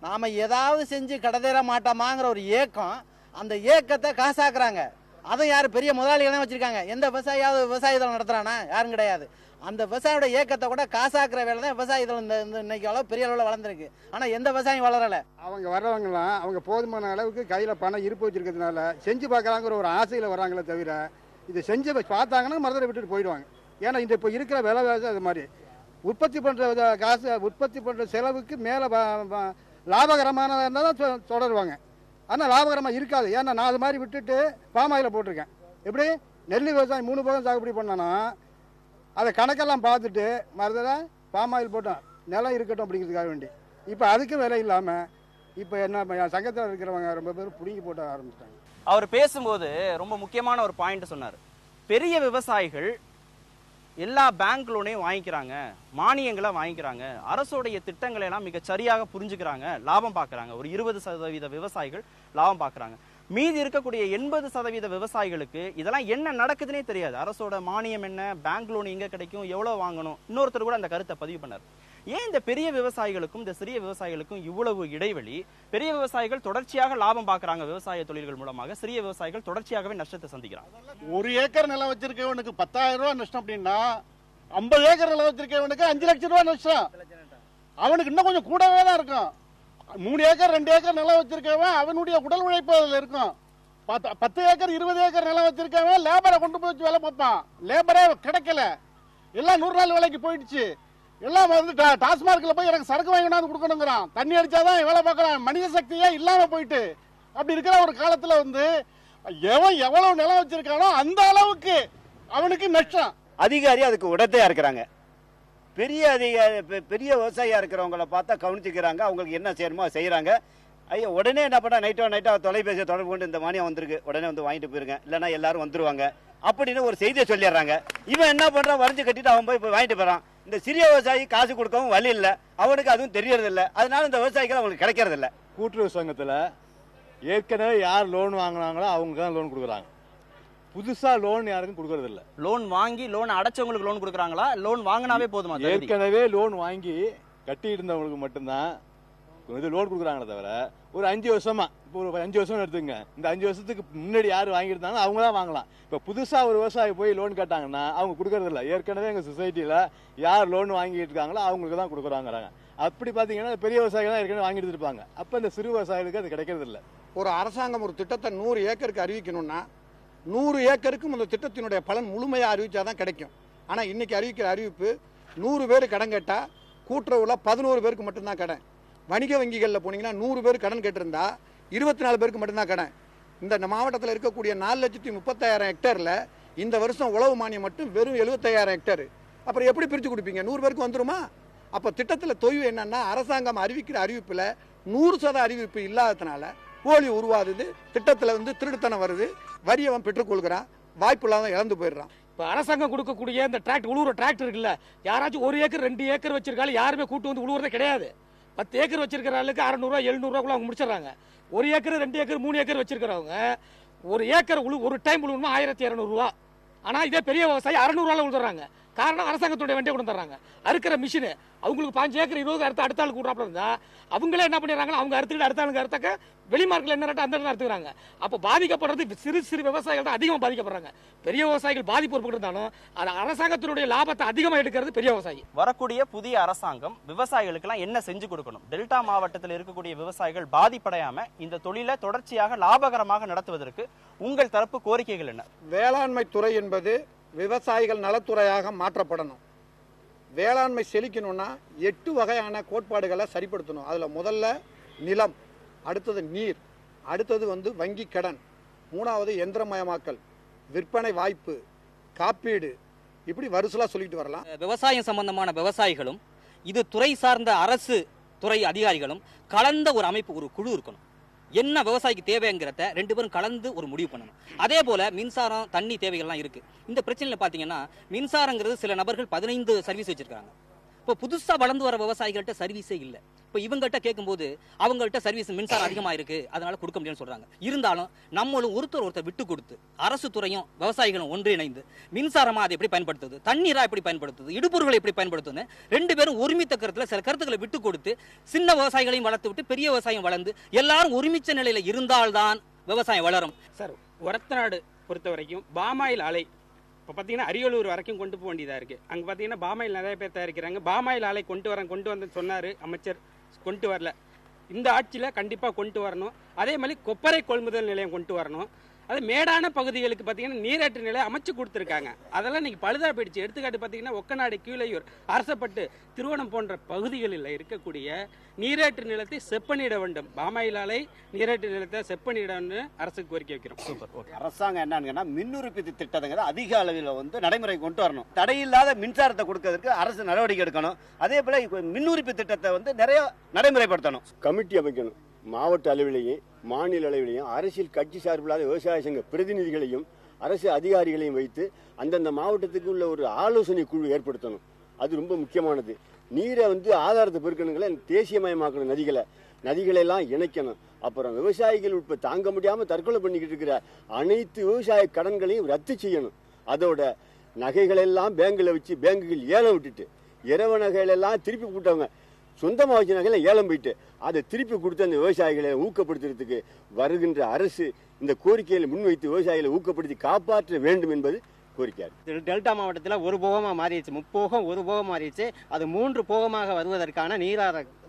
நாம் ஏதாவது செஞ்சு கடத்தேற மாட்டோமாங்கிற ஒரு ஏக்கம், அந்த ஏக்கத்தை காசாக்குறாங்க. அதை யார் பெரிய முதலாளிகள் தான் வச்சுருக்காங்க. எந்த விவசாயியாவது விவசாயத்தில் நடத்துகிறானா? யாரும் கிடையாது. அந்த விவசாயியோட ஏக்கத்தை கூட காசாக்குற வேலை தான் விவசாயத்தில் இந்த இன்னைக்கு அளவு பெரிய அளவில் வளர்ந்துருக்கு. ஆனால் எந்த விவசாயம் வளரலை. அவங்க வர்றவங்கலாம் அவங்க போதுமான அளவுக்கு கையில் பணம் இருப்பு வச்சிருக்கிறதுனால செஞ்சு பார்க்கலாங்கிற ஒரு ஆசையில் வராங்களே தவிர, இதை செஞ்சு பார்த்தாங்கன்னா மரத்தை விட்டுட்டு போயிடுவாங்க. ஏன்னா இந்த இப்போ இருக்கிற விலை அது மாதிரி உற்பத்தி பண்ணுற காசு, உற்பத்தி பண்ணுற செலவுக்கு மேலே லாபகரமானதாக இருந்தால் தான் தொடருவாங்க. ஆனால் லாபகரமாக இருக்காது. ஏன்னா நான் அது மாதிரி விட்டுட்டு பாமாயில் போட்டிருக்கேன். எப்படி நெல் விவசாயம் 3 போகம் சாகுபடி பண்ணானா அதை கணக்கெல்லாம் பார்த்துட்டு மறுதலை பாமாயில் போட்டோம், நிலம் இருக்கட்டும் அப்படிங்கிறதுக்காக வேண்டி. இப்போ அதுக்கும் விலை இல்லாமல் இப்போ என்ன சங்கத்தில் இருக்கிறவங்க ரொம்ப பேர் பிடுங்கி போட்ட ஆரம்பிச்சிட்டாங்க. அவர் பேசும்போது ரொம்ப முக்கியமான ஒரு பாயிண்ட் சொன்னார். பெரிய விவசாயிகள் எல்லா பேங்க் லோனையும் வாங்கிக்கிறாங்க, மானியங்களை வாங்கிக்கிறாங்க, அரசுடைய திட்டங்களை எல்லாம் மிக சரியாக புரிஞ்சுக்கிறாங்க, லாபம் பார்க்குறாங்க. ஒரு 20% விவசாயிகள் லாபம் பார்க்குறாங்க. மீதி இருக்கக்கூடிய 80% விவசாயிகளுக்கு இதெல்லாம் என்ன நடக்குதுன்னே தெரியாது. அரசோட மானியம் என்ன, பேங்க் லோன் எங்கே கிடைக்கும், எவ்வளோ வாங்கணும். இன்னொருத்தர் கூட அந்த கருத்தை பதிவு பண்ணார். ஏன் இந்த பெரிய விவசாயிகளுக்கும் இந்த சிறிய விவசாயிகளுக்கும் இவ்வளவு இடைவெளி? பெரிய விவசாயிகள் தொடர்ச்சியாக லாபம் பார்க்கறாங்க விவசாய தொழில்கள் மூலமாக, சிறிய விவசாயிகள் தொடர்ச்சியாகவே நஷ்டத்தை சந்திக்கிறாங்க. 1 ஏக்கர் நிலம் வச்சிருக்கவனுக்கு 10,000 ரூபாய் நஷ்டம் அப்படின்னா 50 ஏக்கர் நிலம் வச்சிருக்கவனுக்கு 5 லட்சம் ரூபாய் நஷ்டம். அவனுக்கு இன்னும் கொஞ்சம் கூடவே தான் இருக்கும். 3 ஏக்கர் 2 ஏக்கர் நிலம் வச்சிருக்கவன் அவனுடைய உடல் உழைப்பு அதில் இருக்கும். 10 ஏக்கர் 20 ஏக்கர் நிலம் வச்சிருக்கவன் லேபரை கொண்டு போய் வச்சு வேலை பார்ப்பான். லேபரே கிடைக்கல, எல்லாம் 100 நாள் வேலைக்கு போயிடுச்சு. எல்லாம் வந்து டாஸ்மார்க்கில் போய் எனக்கு சரக்கு வாங்கி கொண்டாந்து கொடுக்கணுங்கிறான். தண்ணி அடிச்சாதான் வேலை பார்க்கறான். மனித சக்தியே இல்லாம போயிட்டு அப்படி இருக்கிற ஒரு காலத்துல வந்து எவன் எவ்வளவு நிலம் வச்சிருக்கானோ அந்த அளவுக்கு அவனுக்கு நஷ்டம். அதிகாரி அதுக்கு உடத்தையா இருக்கிறாங்க. பெரிய அதிகாரி பெரிய விவசாயியா இருக்கிறவங்கள பார்த்தா கவனிச்சுக்கிறாங்க, அவங்களுக்கு என்ன செய்யணுமோ செய்யறாங்க. ஐயா உடனே என்ன பண்ணா நைட்டா தொலைபேசியை தொடர்பு கொண்டு இந்த மானியம் வந்திருக்கு, உடனே வந்து வாங்கிட்டு போயிருங்க, இல்லைன்னா எல்லாரும் வந்துருவாங்க அப்படின்னு ஒரு செய்தியை சொல்லிடுறாங்க. இவன் என்ன பண்றான், வரைஞ்சு கட்டிட்டு அவன் போய் வாங்கிட்டு போறான். இந்த சிறிய விவசாயி காசு கொடுக்கவும் வழி இல்லை, அவனுக்கு அதுவும் தெரியறது இல்லை. அதனால இந்த விவசாயிகள் அவங்களுக்கு கிடைக்கிறது இல்லை. கூட்டுறவு சங்கத்தில் ஏற்கனவே யார் லோன் வாங்கினாங்களோ அவங்க தான் லோன் கொடுக்குறாங்க. புதுசா லோன் யாருக்கும் கொடுக்கறது இல்லை. லோன் வாங்கி லோன் அடைச்சவங்களுக்கு லோன் கொடுக்குறாங்களா, லோன் வாங்கினாவே போதுமா? ஏற்கனவே லோன் வாங்கி கட்டி இருந்தவங்களுக்கு மட்டும்தான் இது லோன் கொடுக்குறாங்களே தவிர ஒரு 5 வருஷமா, இப்போ ஒரு 5 வருஷம் எடுத்துங்க, இந்த 5 வருஷத்துக்கு முன்னாடி யார் வாங்கியிருந்தாலும் அவங்க தான் வாங்கலாம். இப்போ புதுசா ஒரு விவசாயி போய் லோன் கேட்டாங்கன்னா அவங்க கொடுக்கறது இல்லை. ஏற்கனவே எங்க சொசைட்டியில யார் லோன் வாங்கிட்டு இருக்காங்களோ அவங்களுக்கு தான் கொடுக்குறாங்கிறாங்க. அப்படி பாத்தீங்கன்னா பெரிய விவசாயிகள் தான் ஏற்கனவே வாங்கிட்டு இருப்பாங்க. அப்ப இந்த சிறு விவசாயிகளுக்கு அது கிடைக்கிறது இல்லை. ஒரு அரசாங்கம் ஒரு திட்டத்தை 100 ஏக்கருக்கு அறிவிக்கணும்னா 100 ஏக்கருக்கும் அந்த திட்டத்தினுடைய பலன் முழுமையாக அறிவிச்சாதான் கிடைக்கும். ஆனால் இன்னைக்கு அறிவிக்கிற அறிவிப்பு 100 பேர் கடன் கேட்டால் கூட்டுறவுல 11 பேருக்கு மட்டும்தான் கடன். வணிக வங்கிகளில் போனீங்கன்னா 100 பேர் கடன் கேட்டிருந்தா 24 பேருக்கு மட்டும்தான் கடன். இந்த மாவட்டத்தில் இருக்கக்கூடிய 4,30,000 ஹெக்டேரில் இந்த வருஷம் உழவு மானியம் மட்டும் வெறும் 75,000 ஹெக்டேர். அப்புறம் எப்படி பிரித்து கொடுப்பீங்க? 100 பேருக்கு வந்துருமா? அப்போ திட்டத்தில் தொய்வு என்னன்னா, அரசாங்கம் அறிவிக்கிற அறிவிப்பில் 100% அறிவிப்பு இல்லாததுனால போலி உருவாகுது, திட்டத்தில் வந்து திருடுத்தனம் வருது, வரியவன் பெற்றுக்கொள்கிறான், வாய்ப்பு இல்லாத இழந்து போயிடுறான். இப்போ அரசாங்கம் கொடுக்கக்கூடிய இந்த டிராக்டர் உழுவுற டிராக்டர் இருக்குல்ல, யாராச்சும் 1 ஏக்கர் 2 ஏக்கர் வச்சிருக்காலும் யாருமே கூட்டு வந்து உழுவுறதே கிடையாது. 10 ஏக்கர் வச்சிருக்கிற ஆளுக்கு 600 700 அவங்க முடிச்சிடறாங்க. 1 ஏக்கர் 2 ஏக்கர் 3 ஏக்கர் வச்சிருக்கிறவங்க 1 ஏக்கர் ஒரு டைம் உழுவணுமா 1200 ரூபா. ஆனால் இதே பெரிய விவசாயி 600 ரூபாய் உழுதுறாங்க. காரணம் அரசாங்கத்துடைய வண்டியை கொண்டு தர்றாங்க. அறுக்கிற மிஷின் அவங்களுக்கு 5 ஏக்கர் 20 அறுத்து அடுத்த ஆள் கூடுறாப்புல இருந்தா அவங்களே என்ன பண்ணிடுறாங்கன்னா அவங்க அறுத்துக்கிட்டு அடுத்த ஆளுங்க அறுத்தாக்க வெளிமார்க்கில் என்ன ரேட்டு அந்த இடத்துல அறுத்துக்கிறாங்க. அப்போ பாதிக்கப்படுறது சிறு சிறு விவசாயிகள் தான் அதிகமாக பாதிக்கப்படுறாங்க. பெரிய விவசாயிகள் பாதிப்பு இருந்தாலும் அது அரசாங்கத்தினுடைய லாபத்தை அதிகமாக எடுக்கிறது பெரிய விவசாயி. வரக்கூடிய புதிய அரசாங்கம் விவசாயிகளுக்கெல்லாம் என்ன செஞ்சு கொடுக்கணும்? டெல்டா மாவட்டத்தில் இருக்கக்கூடிய விவசாயிகள் பாதிப்படையாம இந்த தொழிலை தொடர்ச்சியாக லாபகரமாக நடத்துவதற்கு உங்கள் தரப்பு கோரிக்கைகள் என்ன? வேளாண்மை துறை என்பது விவசாயிகள் நலத்துறையாக மாற்றப்படணும். வேளாண்மை செழிக்கணும்னா 8 வகையான கோட்பாடுகளை சரிப்படுத்தணும். அதில் முதல்ல நிலம், அடுத்தது நீர், அடுத்தது வந்து வங்கி கடன், 3வது எந்திரமயமாக்கல், விற்பனை வாய்ப்பு, காப்பீடு, இப்படி வரிசலா சொல்லிட்டு வரலாம். விவசாயம் சம்பந்தமான விவசாயிகளும் இது துறை சார்ந்த அரசு துறை அதிகாரிகளும் கலந்த ஒரு அமைப்பு, ஒரு குழு இருக்கணும். என்ன விவசாயிக்கு தேவைங்கிறத 2 பேரும் கலந்து ஒரு முடிவு பண்ணணும். அதே போல மின்சாரம், தண்ணி தேவைகள்லாம் இருக்கு. இந்த பிரச்சனையில பாத்தீங்கன்னா மின்சாரங்கிறது சில நபர்கள் 15 சர்வீஸ் வச்சிருக்காங்க. இப்போ புதுசா வளர்ந்து வர விவசாயிகள்கிட்ட சர்வீஸே இல்லை. இப்போ இவங்ககிட்ட கேட்கும்போது அவங்கள்ட்ட சர்வீஸ் மின்சாரம் அதிகமாக இருக்கு, அதனால கொடுக்க முடியும்னு சொல்றாங்க. இருந்தாலும் நம்மளும் ஒருத்தர் விட்டு கொடுத்து அரசு துறையும் விவசாயிகளும் ஒன்றிணைந்து மின்சாரமா அதை எப்படி பயன்படுத்துது, தண்ணீரா எப்படி பயன்படுத்துது, இடுபொருள்களை எப்படி பயன்படுத்துன்னு 2 பேரும் ஒருமித்த கருத்துல சில கருத்துக்களை விட்டு கொடுத்து சின்ன விவசாயிகளையும் வளர்த்து விட்டு பெரிய விவசாயம் வளர்ந்து எல்லாரும் ஒருமிச்ச நிலையில இருந்தால்தான் விவசாயம் வளரும். சார், ஒரத்தநாடு பொறுத்த வரைக்கும் பாமாயில் ஆலை இப்போ பார்த்தீங்கன்னா அரியலூர் வரைக்கும் கொண்டு போக வேண்டியதாக இருக்குது. அங்கே பார்த்தீங்கன்னா பாமாயில் நிறைய பேர் தயாரிக்கிறாங்க. பாமாயில் ஆலை கொண்டு வந்து சொன்னார் அமைச்சர், கொண்டு வரல. இந்த ஆட்சியில் கண்டிப்பாக கொண்டு வரணும். அதே மாதிரி கொப்பரை கொள்முதல் நிலையம் கொண்டு வரணும். அது மேடான பகுதிகளுக்கு பார்த்தீங்கன்னா நீரேற்று நிலையம் அமைச்சு கொடுத்துருக்காங்க. அதெல்லாம் இன்னைக்கு பழுதா போயிடுச்சு. எடுத்துக்காட்டு பார்த்தீங்கன்னா ஒக்கநாடு, கீழையூர், அரசப்பட்டு, திருவண்ணம் போன்ற பகுதிகளில் இருக்கக்கூடிய நீரேற்று நிலத்தை செப்பனிட வேண்டும். பாமாயில் ஆலை நீரேற்று நிலத்தை செப்பனிடன்னு அரசுக்கு கோரிக்கை வைக்கிறோம். சூப்பர். ஓகே. அரசாங்கம் என்னன்னு மின் உற்பத்தி திட்டங்களை அதிக அளவில் நடைமுறை கொண்டு வரணும். தடையில்லாத மின்சாரத்தை கொடுக்கறதுக்கு அரசு நடவடிக்கை எடுக்கணும். அதே போல மின் உற்பத்தி திட்டத்தை நிறைய நடைமுறைப்படுத்தணும். கமிட்டி அமைக்கணும். மாவட்ட அளவிலேயும் மாநில அளவிலேயும் அரசியல் கட்சி சார்பில்லாத விவசாய சங்க பிரதிநிதிகளையும் அரசு அதிகாரிகளையும் வைத்து அந்தந்த மாவட்டத்துக்கு உள்ள ஒரு ஆலோசனை குழு ஏற்படுத்தணும். அது ரொம்ப முக்கியமானது. நீரை ஆதாரத்தை பெருக்கணுங்களே, தேசியமயமாக்கணும். நதிகளை எல்லாம் இணைக்கணும். அப்புறம் விவசாயிகள் உட்பட தாங்க முடியாம தற்கொலை பண்ணிக்கிட்டு இருக்கிற அனைத்து விவசாய கடன்களையும் ரத்து செய்யணும். அதோட நகைகளெல்லாம் பேங்குல வச்சு பேங்குகள் ஏலம் விட்டுட்டு இரவு நகைகளெல்லாம் திருப்பி கூட்டவங்க சொந்தமாக வச்ச நகையில ஏலம் போயிட்டு அதை திருப்பி கொடுத்து அந்த விவசாயிகளை ஊக்கப்படுத்துறதுக்கு வருகின்ற அரசு இந்த கோரிக்கைகளை முன்வைத்து விவசாயிகளை ஊக்கப்படுத்தி காப்பாற்ற வேண்டும் என்பது கோரிக்கையார். டெல்டா மாவட்டத்தில் ஒரு போகமாக மாறிடுச்சு, முப்போகம் ஒரு போகம் மாறிடுச்சு. அது 3 போகமாக வருவதற்கான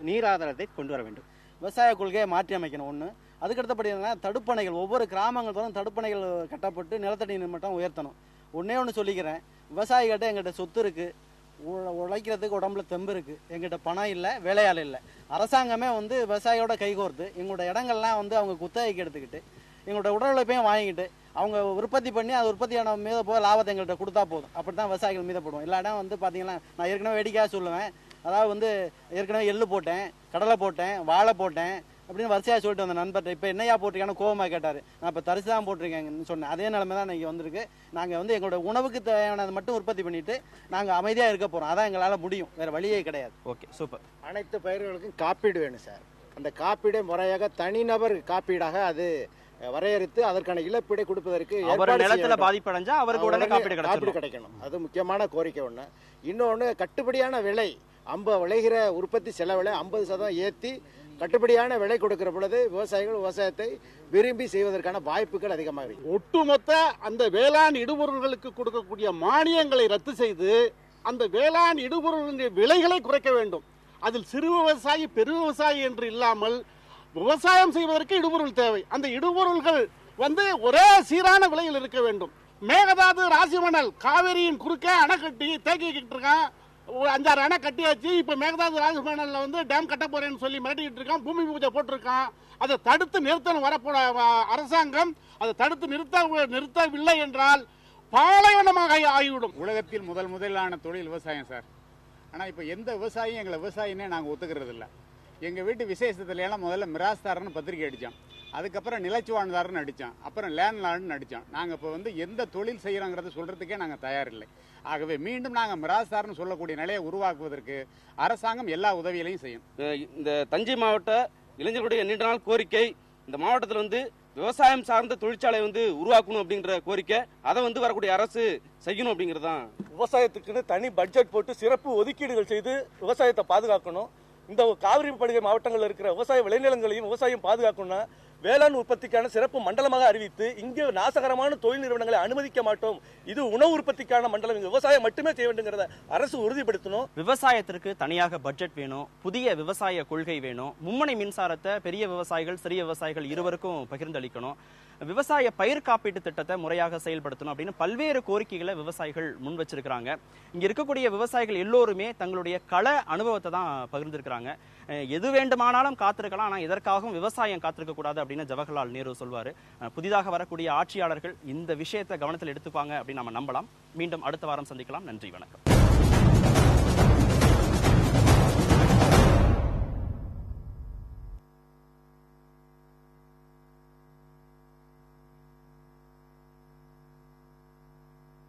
நீராதாரத்தை கொண்டு வர வேண்டும். விவசாய கொள்கையை மாற்றி அமைக்கணும் ஒன்று. அதுக்கடுத்தபடி தடுப்பணைகள், ஒவ்வொரு கிராமங்கள் தோறும் தடுப்பணைகள் கட்டப்பட்டு நிலத்தடி நீர் மட்டம் உயர்த்தணும். ஒன்னே ஒன்று சொல்லிக்கிறேன், விவசாயிகிட்ட எங்கிட்ட சொத்து இருக்கு, உழைக்கிறதுக்கு உடம்புல தெம்பு இருக்கு, எங்கிட்ட பணம் இல்லை, வேலையாள் இல்லை. அரசாங்கமே விவசாயியோட கைகோர்த்து எங்களோட இடங்கள்லாம் அவங்க குத்தகைக்கு எடுத்துக்கிட்டு எங்களோட உடல் உழைப்பையும் வாங்கிட்டு அவங்க உற்பத்தி பண்ணி அது உற்பத்தியான மீத போக லாபத்தை எங்கள்கிட்ட கொடுத்தா போதும். அப்படி தான் விவசாயிகள் மீதப்படுவோம். எல்லா இடம் பார்த்தீங்கன்னா நான் ஏற்கனவே வேடிக்கையாக சொல்லுவேன். அதாவது ஏற்கனவே எள்ளு போட்டேன், கடலை போட்டேன், வாழை போட்டேன் அப்படின்னு வரிசையாக சொல்லிட்டு வந்த நண்பர்கிட்ட இப்போ என்னையா போட்டிருக்கேன்னு கோவமாக கேட்டார். நான் இப்போ தரிசு தான் போட்டிருக்கேன்னு சொன்னேன். அதே நிலைமை தான் இன்றைக்கி வந்திருக்கு. நாங்கள் எங்களோட உணவுக்கு தேவையானது மட்டும் உற்பத்தி பண்ணிட்டு நாங்கள் அமைதியாக இருக்க போகிறோம். அதான் எங்களால் முடியும், வேறு வழியே கிடையாது. Okay, super. அனைத்து பயிர்களுக்கும் காப்பீடு வேணும் சார். அந்த காப்பீடை முறையாக தனிநபர் காப்பீடாக அது வரையறுத்து அதற்கான இழப்பீடை கொடுப்பதற்கு நிலத்துல பாதிப்படைஞ்சா அவருக்கு உடனே காப்பீடு கிடைக்கணும். அது முக்கியமான கோரிக்கை ஒன்று. இன்னொன்று, கட்டுப்படியான விலை, விளைகிற உற்பத்தி செலவிலை 50% ஏற்றி கட்டுப்படியான விலை கொடுக்கிற பொழுது விவசாயத்தை விரும்பி செய்வதற்கான வாய்ப்புகள் அதிகமாக இருக்கு. ஒட்டுமொத்த அந்த வேளாண் இடுபொருள்களுக்கு கொடுக்கக்கூடிய மானியங்களை ரத்து செய்து அந்த வேளாண் இடுபொருளின் விலைகளை குறைக்க வேண்டும். அதில் சிறு விவசாயி பெரு விவசாயி என்று இல்லாமல் விவசாயம் செய்வதற்கு இடுபொருள் தேவை. அந்த இடுபொருள்கள் ஒரே சீரான விலையில் இருக்க வேண்டும். மேகதாது, ராசிமணல், காவேரியின் குறுக்கே அணை கட்டி தேக்கிக்கிட்டு இருக்கான். ஒரு 5-6 அணை கட்டியாச்சு. இப்போ மேகதாது, ராசிமணல்ல டேம் கட்ட போறேன்னு சொல்லி மிரட்டிக்கிட்டு இருக்கான். பூமி பூஜை போட்டிருக்கான். அதை தடுத்து நிறுத்தணும் வரப்போற அரசாங்கம். அதை தடுத்து நிறுத்தவில்லை என்றால் பாலைவனமாக ஆகிவிடும். உலகத்தில் முதலான தொழில் விவசாயம் சார். ஆனால் இப்போ எந்த விவசாயியும் எங்களை விவசாயினே நாங்கள் ஒத்துக்கிறது இல்லை. எங்கள் வீட்டு விசேஷத்துல எல்லாம் முதல்ல மிராஸ்தாரன்னு பத்திரிக்கை அடித்தோம். அதுக்கப்புறம் நிலச்சுவாழ்ந்தாருன்னு அடித்தோம். அப்புறம் லேண்ட்லார்டுன்னு அடித்தோம். நாங்கள் இப்போ எந்த தொழில் செய்கிறோங்கிறத சொல்கிறதுக்கே நாங்கள் தயாரில்லை. ஆகவே மீண்டும் நாங்கள் மிராஸ்தார்னு சொல்லக்கூடிய நிலையை உருவாக்குவதற்கு அரசாங்கம் எல்லா உதவிகளையும் செய்யும். இந்த தஞ்சை மாவட்ட இளைஞர்களுடைய நீண்ட நாள் கோரிக்கை, இந்த மாவட்டத்தில் விவசாயம் சார்ந்த தொழிற்சாலை உருவாக்கணும் அப்படிங்கிற கோரிக்கை, அதை வரக்கூடிய அரசு செய்யணும் அப்படிங்கிறது தான். விவசாயத்துக்குன்னு தனி பட்ஜெட் போட்டு சிறப்பு ஒதுக்கீடுகள் செய்து விவசாயத்தை பாதுகாக்கணும். இந்த காவிரி படுகை மாவட்டங்களில் இருக்கிற விவசாய விளைநிலங்களையும் விவசாயம் பாதுகாக்கணும்னா வேளாண் உற்பத்திக்கான சிறப்பு மண்டலமாக அறிவித்து இங்கே நாசகரமான தொழில் நிறுவனங்களை அனுமதிக்க மாட்டோம். இது உணவு உற்பத்திக்கான மண்டலம், இங்க விவசாயம் மட்டுமே செய்ய வேண்டுங்கிறத அரசு உறுதிப்படுத்தணும். விவசாயத்திற்கு தனியாக பட்ஜெட் வேணும், புதிய விவசாய கொள்கை வேணும், மும்முனை மின்சாரத்தை பெரிய விவசாயிகள் சிறிய விவசாயிகள் இருவருக்கும் பகிர்ந்தளிக்கணும், விவசாய பயிர் காப்பீட்டு திட்டத்தை முறையாக செயல்படுத்தணும் அப்படின்னு பல்வேறு கோரிக்கைகளை விவசாயிகள் முன் வச்சிருக்கிறாங்க. இங்க இருக்கக்கூடிய விவசாயிகள் எல்லோருமே தங்களுடைய கள அனுபவத்தை தான் பகிர்ந்திருக்கிறாங்க. எது வேண்டுமானாலும் காத்திருக்கலாம், ஆனால் இதற்காகவும் விவசாயம் காத்திருக்க கூடாது அப்படின்னு ஜவஹர்லால் நேரு சொல்வாரு. புதிதாக வரக்கூடிய ஆட்சியாளர்கள் இந்த விஷயத்தை கவனத்தில் எடுத்துப்பாங்க அப்படின்னு நம்ம நம்பலாம். மீண்டும் அடுத்த வாரம் சந்திக்கலாம். நன்றி, வணக்கம்.